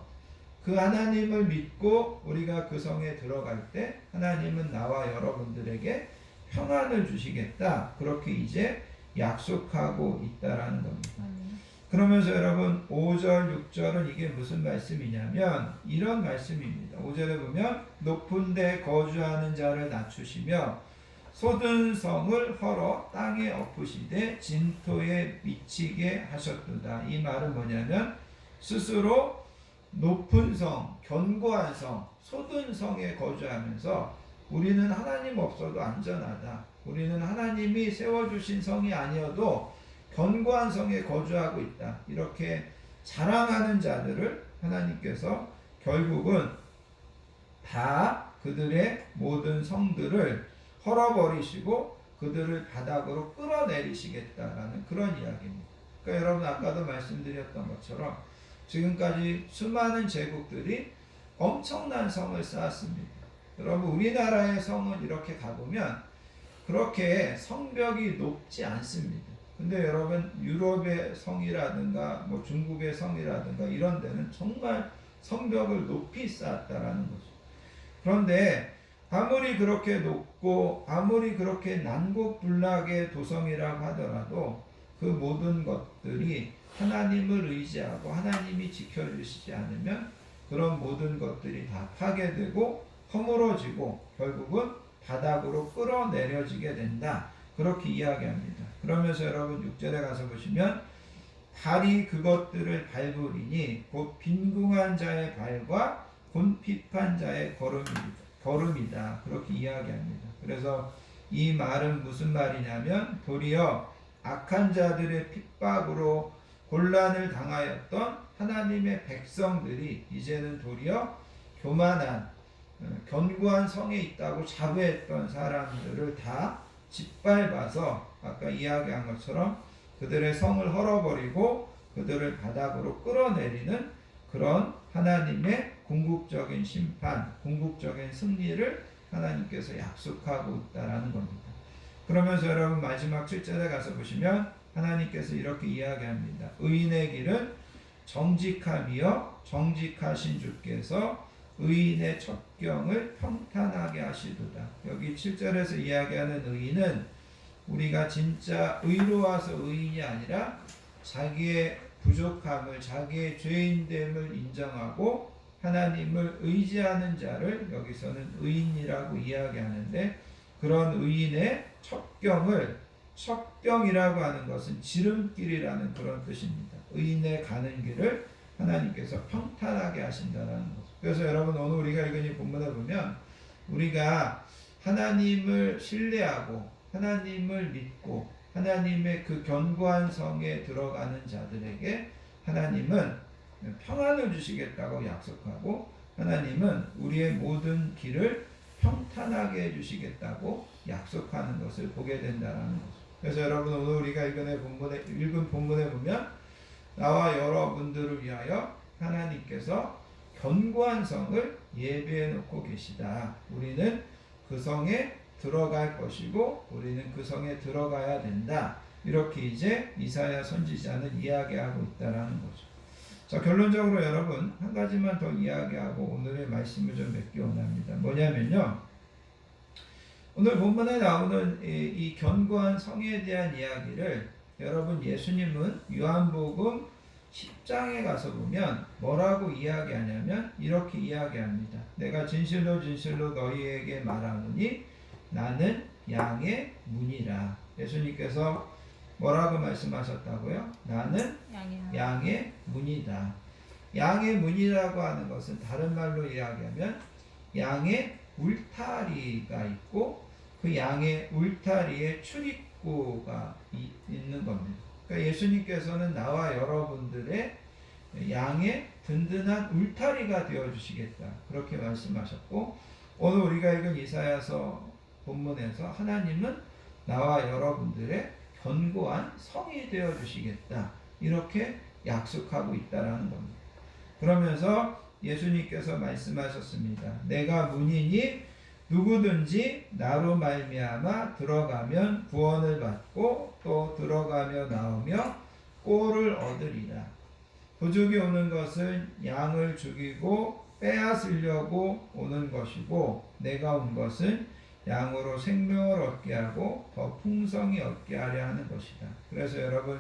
그 하나님을 믿고 우리가 그 성에 들어갈 때 하나님은 나와 여러분들에게 평안을 주시겠다. 그렇게 이제 약속하고 있다라는 겁니다. 그러면서 여러분 5절, 6절은 이게 무슨 말씀이냐면 이런 말씀입니다. 5절에 보면 높은 데 거주하는 자를 낮추시며 쏟은 성을 헐어 땅에 엎으시되 진토에 미치게 하셨도다. 이 말은 뭐냐면 스스로 높은 성, 견고한 성, 쏟은 성에 거주하면서 우리는 하나님 없어도 안전하다. 우리는 하나님이 세워주신 성이 아니어도 견고한 성에 거주하고 있다. 이렇게 자랑하는 자들을 하나님께서 결국은 다 그들의 모든 성들을 헐어버리시고 그들을 바닥으로 끌어내리시겠다라는 그런 이야기입니다. 그러니까 여러분 아까도 말씀드렸던 것처럼 지금까지 수많은 제국들이 엄청난 성을 쌓았습니다. 여러분 우리나라의 성은 이렇게 가보면 그렇게 성벽이 높지 않습니다. 근데 여러분 유럽의 성이라든가 뭐 중국의 성이라든가 이런 데는 정말 성벽을 높이 쌓았다라는 거죠. 그런데 아무리 그렇게 높고 아무리 그렇게 난곡불락의 도성이라고 하더라도 그 모든 것들이 하나님을 의지하고 하나님이 지켜주시지 않으면 그런 모든 것들이 다 파괴되고 허물어지고 결국은 바닥으로 끌어내려지게 된다. 그렇게 이야기합니다. 그러면서 여러분 6절에 가서 보시면 발이 그것들을 밟으리니 곧 빈궁한 자의 발과 곤핍한 자의 걸음이다. 그렇게 이야기합니다. 그래서 이 말은 무슨 말이냐면 도리어 악한 자들의 핍박으로 곤란을 당하였던 하나님의 백성들이 이제는 도리어 교만한 견고한 성에 있다고 자부했던 사람들을 다 짓밟아서 아까 이야기한 것처럼 그들의 성을 헐어버리고 그들을 바닥으로 끌어내리는 그런 하나님의 궁극적인 심판, 궁극적인 승리를 하나님께서 약속하고 있다라는 겁니다. 그러면서 여러분 마지막 7절에 가서 보시면 하나님께서 이렇게 이야기합니다. 의인의 길은 정직함이여 정직하신 주께서 의인의 첩경을 평탄하게 하시도다. 여기 7절에서 이야기하는 의인은 우리가 진짜 의로워서 의인이 아니라 자기의 부족함을 자기의 죄인됨을 인정하고 하나님을 의지하는 자를 여기서는 의인이라고 이야기하는데 그런 의인의 첩경이라고 하는 것은 지름길이라는 그런 뜻입니다. 의인의 가는 길을 하나님께서 평탄하게 하신다는 거죠. 그래서 여러분 오늘 우리가 읽은 이 본문에 보면 우리가 하나님을 신뢰하고 하나님을 믿고 하나님의 그 견고한 성에 들어가는 자들에게 하나님은 평안을 주시겠다고 약속하고 하나님은 우리의 모든 길을 평탄하게 해주시겠다고 약속하는 것을 보게 된다는 거죠. 그래서 여러분 오늘 우리가 읽은 본문에 보면 나와 여러분들을 위하여 하나님께서 견고한 성을 예비해 놓고 계시다. 우리는 그 성에 들어갈 것이고 우리는 그 성에 들어가야 된다. 이렇게 이제 이사야 선지자는 이야기하고 있다라는 거죠. 자, 결론적으로 여러분 한 가지만 더 이야기하고 오늘의 말씀을 좀 맺기 원합니다. 뭐냐면요. 오늘 본문에 나오는 이 견고한 성에 대한 이야기를 여러분 예수님은 요한복음 10장에 가서 보면 뭐라고 이야기하냐면 이렇게 이야기합니다. 내가 진실로 진실로 너희에게 말하노니 나는 양의 문이라. 예수님께서 뭐라고 말씀하셨다고요? 나는 양의 문이다. 양의 문이라고 하는 것은 다른 말로 이야기하면 양의 울타리가 있고 그 양의 울타리에 출입구가 있는 겁니다. 그러니까 예수님께서는 나와 여러분들의 양의 든든한 울타리가 되어주시겠다. 그렇게 말씀하셨고, 오늘 우리가 읽은 이사야서 본문에서 하나님은 나와 여러분들의 견고한 성이 되어주시겠다. 이렇게 약속하고 있다라는 겁니다. 그러면서 예수님께서 말씀하셨습니다. 내가 문이니 누구든지 나로 말미암아 들어가면 구원을 받고 또 들어가며 나오며 꼴을 얻으리라. 도적이 오는 것은 양을 죽이고 빼앗으려고 오는 것이고 내가 온 것은 양으로 생명을 얻게 하고 더 풍성히 얻게 하려 하는 것이다. 그래서 여러분,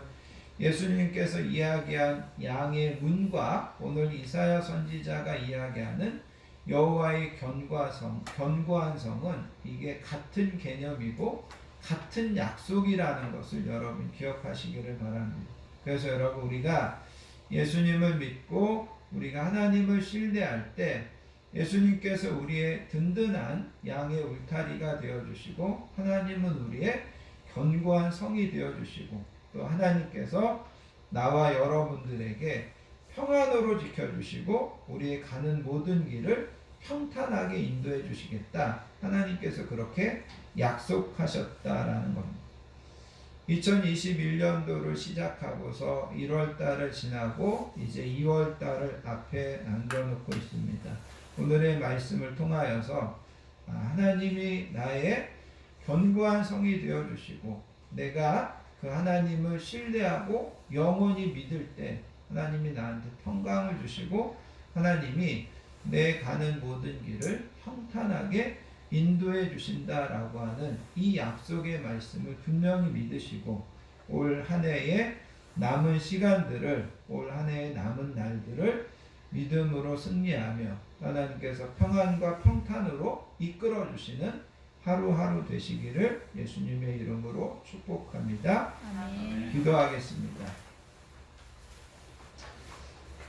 예수님께서 이야기한 양의 문과 오늘 이사야 선지자가 이야기하는 여호와의 견고한 성은 이게 같은 개념이고 같은 약속이라는 것을 여러분 기억하시기를 바랍니다. 그래서 여러분, 우리가 예수님을 믿고 우리가 하나님을 신뢰할 때 예수님께서 우리의 든든한 양의 울타리가 되어주시고 하나님은 우리의 견고한 성이 되어주시고 또 하나님께서 나와 여러분들에게 평안으로 지켜주시고 우리의 가는 모든 길을 평탄하게 인도해 주시겠다. 하나님께서 그렇게 약속하셨다라는 겁니다. 2021년도를 시작하고서 1월달을 지나고 이제 2월달을 앞에 남겨놓고 있습니다. 오늘의 말씀을 통하여서 하나님이 나의 견고한 성이 되어주시고 내가 그 하나님을 신뢰하고 영원히 믿을 때 하나님이 나한테 평강을 주시고 하나님이 내 가는 모든 길을 평탄하게 인도해 주신다라고 하는 이 약속의 말씀을 분명히 믿으시고 올 한 해의 남은 시간들을, 올 한 해의 남은 날들을 믿음으로 승리하며 하나님께서 평안과 평탄으로 이끌어 주시는 하루하루 되시기를 예수님의 이름으로 축복합니다. 아멘. 기도하겠습니다.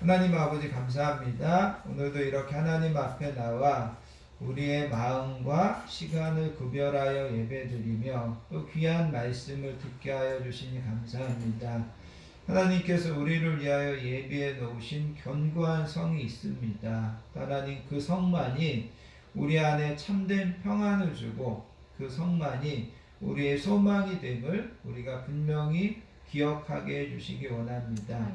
하나님 아버지, 감사합니다. 오늘도 이렇게 하나님 앞에 나와 우리의 마음과 시간을 구별하여 예배드리며 또 귀한 말씀을 듣게 하여 주시니 감사합니다. 하나님께서 우리를 위하여 예비해 놓으신 견고한 성이 있습니다. 하나님, 그 성만이 우리 안에 참된 평안을 주고 그 성만이 우리의 소망이 됨을 우리가 분명히 기억하게 해주시기 원합니다.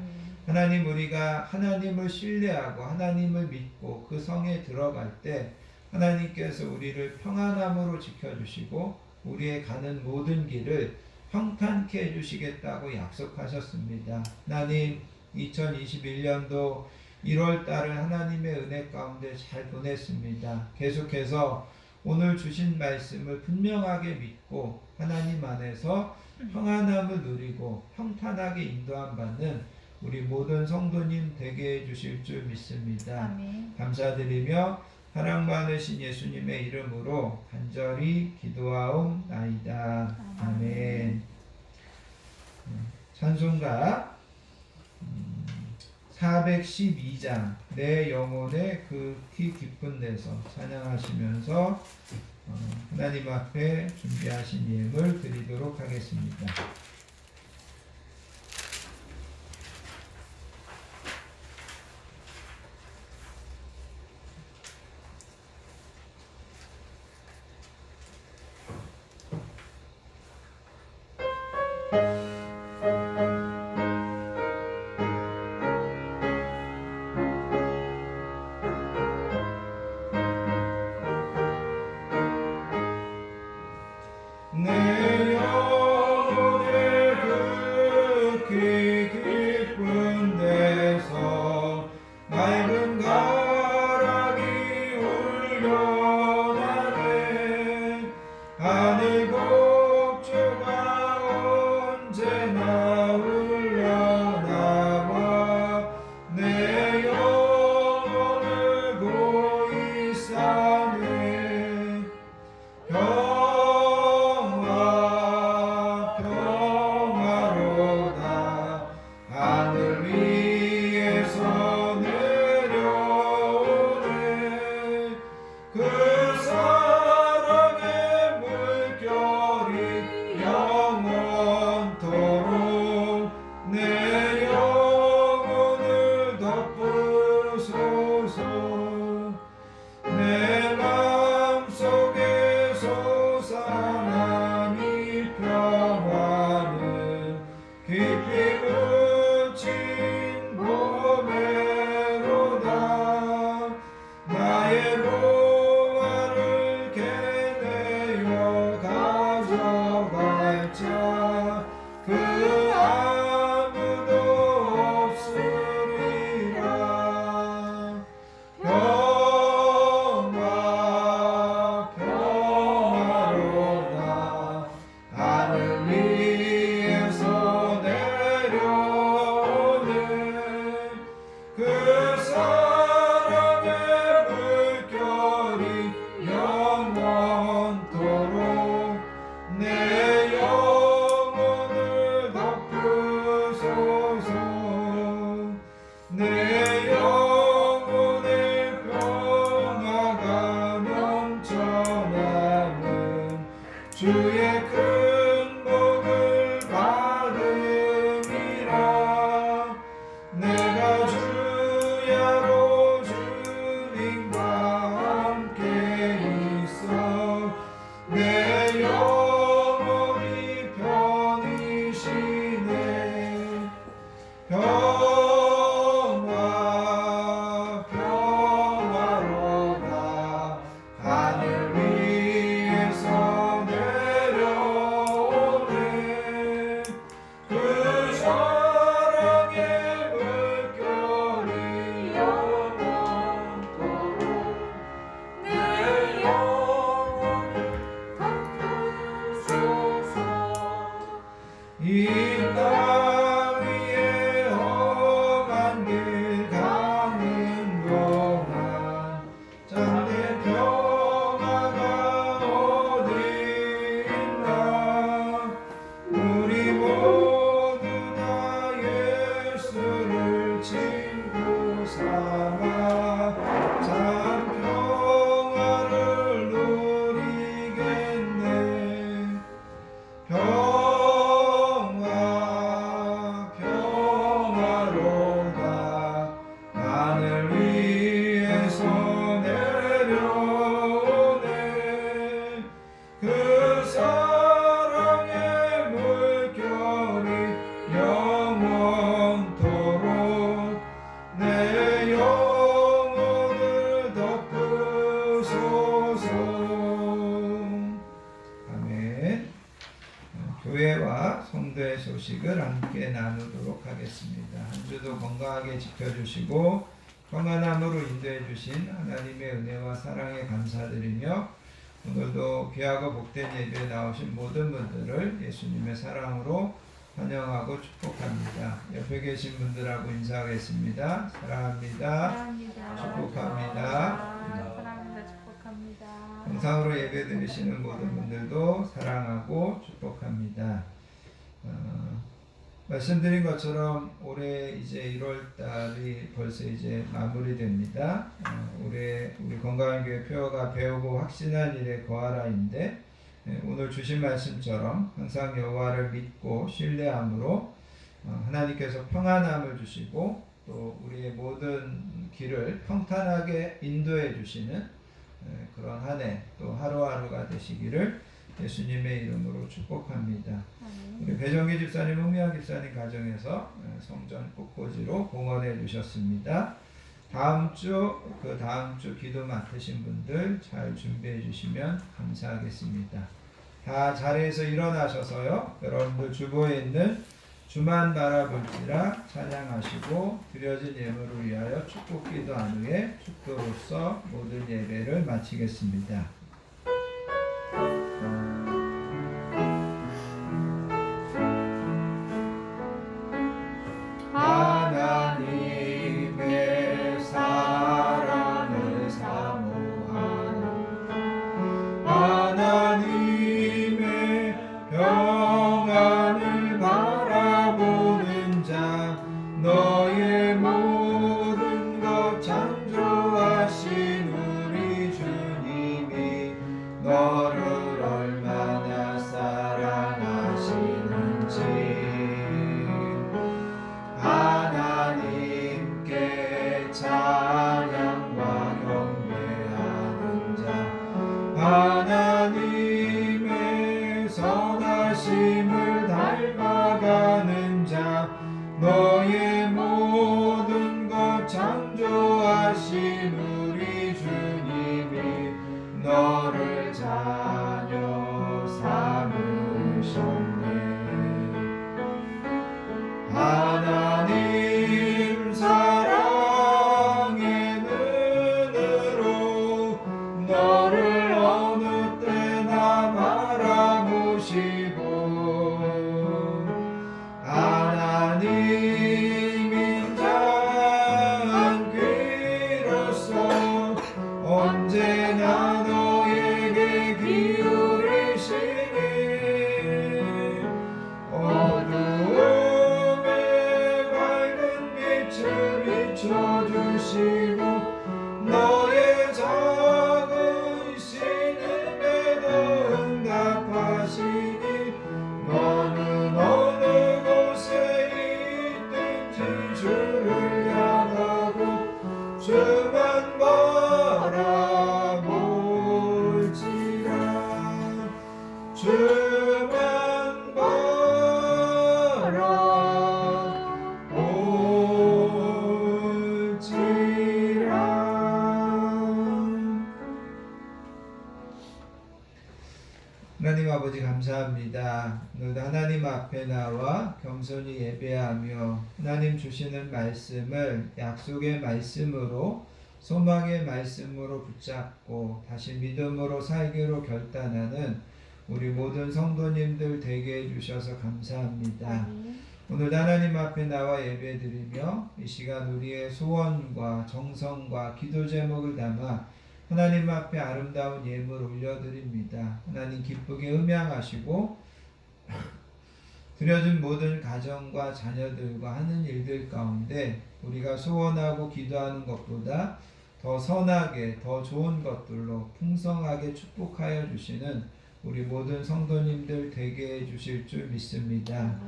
하나님, 우리가 하나님을 신뢰하고 하나님을 믿고 그 성에 들어갈 때 하나님께서 우리를 평안함으로 지켜주시고 우리의 가는 모든 길을 평탄케 해주시겠다고 약속하셨습니다. 하나님, 2021년도 1월달을 하나님의 은혜 가운데 잘 보냈습니다. 계속해서 오늘 주신 말씀을 분명하게 믿고 하나님 안에서 평안함을 누리고 평탄하게 인도함 받는 우리 모든 성도님 되게 해주실 줄 믿습니다. 아멘. 감사드리며 사랑 많으신 예수님의 이름으로 간절히 기도하옵나이다. 아멘. 찬송가 412장 내 영혼의 극히 깊은 데서 찬양하시면서 하나님 앞에 준비하신 예물 드리도록 하겠습니다. 내 영혼의 극히 깊은 데서 맑은 가락이 울려나네. 하늘 곡조가 언제나 흘러나와 내 영혼을 고이 싸네. 평화로다 하늘 위에서 내려오네. 그 사랑의 물결이 영원토록 주의 큰 복을 받음이라. 내가 주야로 주님과 함께 있어 내 영혼이 편히 쉬네. 평화 평화로다 하늘 위에서 내려오네. 그 사랑의 물결이 영원토록 내 영혼을 덮으소서. 이 땅 위에 험한 길 가는 동안 참된 평화가 어디 있나. 우리 모두 다 예수를 친구 삼아 참 평화를 누리겠네. 평화 평화로다 하늘 위에서 내려오네. 그 사랑의 물결이 영원토록 내 영혼을 덮으소서. 아멘. 교회와 성도의 소식을 함께 나누도록 하겠습니다. 한 주도 건강하게 지켜주시고 평안함으로 인도해 주신 하나님의 은혜와 사랑에 감사드리며 오늘도 귀하고 복된 예배에 나오신 모든 분들을 예수님의 사랑으로 환영하고 축복합니다. 옆에 계신 분들하고 인사하겠습니다. 사랑합니다. 축복합니다. 사랑합니다. 축복합니다. 영상으로 예배 드리시는 모든 분들도 사랑하고 축복합니다. 말씀드린 것처럼 올해 이제 1월달이 벌써 이제 마무리됩니다. 올해 우리 건강한 교회 표어가 배우고 확신한 일에 거하라인데 오늘 주신 말씀처럼 항상 여호와를 믿고 신뢰함으로 하나님께서 평안함을 주시고 또 우리의 모든 길을 평탄하게 인도해 주시는 그런 한 해 또 하루하루가 되시기를 예수님의 이름으로 축복합니다. 우리 배정기 집사님, 홍미아 집사님 가정에서 성전 꽃꽂이로 봉헌해 주셨습니다. 다음 주 기도 맡으신 분들 잘 준비해 주시면 감사하겠습니다. 다 자리에서 일어나셔서요. 여러분들 주보에 있는 주만 바라볼지라 찬양하시고 드려진 예물을 위하여 축복기도 한 후에 축도로서 모든 예배를 마치겠습니다. 하나님의 사랑을 사모하는 하나님의 평안을 바라보는 자 너의 모든 것 창조하신 우리 주님이 너를 얼마나 사랑하시는지 하나님께 찬양과 경배하는 자 하나님의 선하심을 닮아가는 자 너의 모든 것 창조하신 우리 주님이 너를 자녀 삼으셨네. 하나님 사랑의 눈으로 너를 어느 때나 바라보시고 하나님 인자한 귀로서 언제나 너에게 기울이시니 하나님 아버지 감사합니다. 오늘도 하나님 앞에 나와 겸손히 예배하며 하나님 주시는 말씀을 약속의 말씀으로 소망의 말씀으로 붙잡고 다시 믿음으로 살기로 결단하는 우리 모든 성도님들 되게 해주셔서 감사합니다. 오늘 하나님 앞에 나와 예배드리며 이 시간 우리의 소원과 정성과 기도 제목을 담아 하나님 앞에 아름다운 예물 올려드립니다. 하나님 기쁘게 음양하시고 드려진 모든 가정과 자녀들과 하는 일들 가운데 우리가 소원하고 기도하는 것보다 더 선하게 더 좋은 것들로 풍성하게 축복하여 주시는 우리 모든 성도님들 되게 해주실 줄 믿습니다.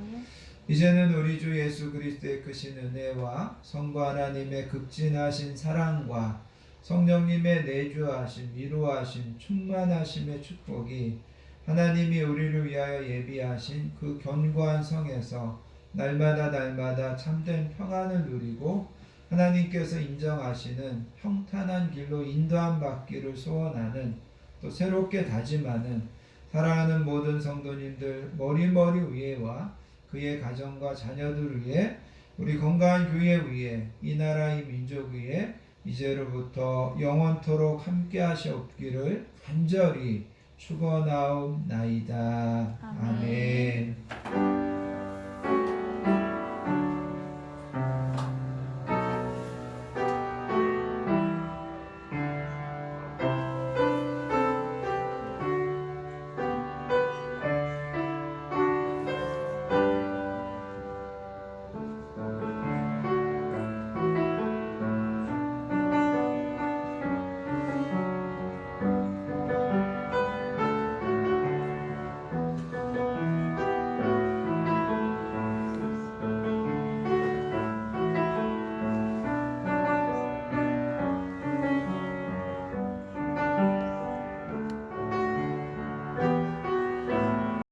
이제는 우리 주 예수 그리스도의 크신 은혜와 성부 하나님의 극진하신 사랑과 성령님의 내주하심, 위로하심, 충만하심의 축복이 하나님이 우리를 위하여 예비하신 그 견고한 성에서 날마다 참된 평안을 누리고 하나님께서 인정하시는 평탄한 길로 인도함 받기를 소원하는 또 새롭게 다짐하는 사랑하는 모든 성도님들 머리머리 위에와 그의 가정과 자녀들 위에 우리 건강한 교회 위에 이 나라 이 민족 위에 이제로부터 영원토록 함께 하시옵기를 간절히 축원하옵나이다. 아멘.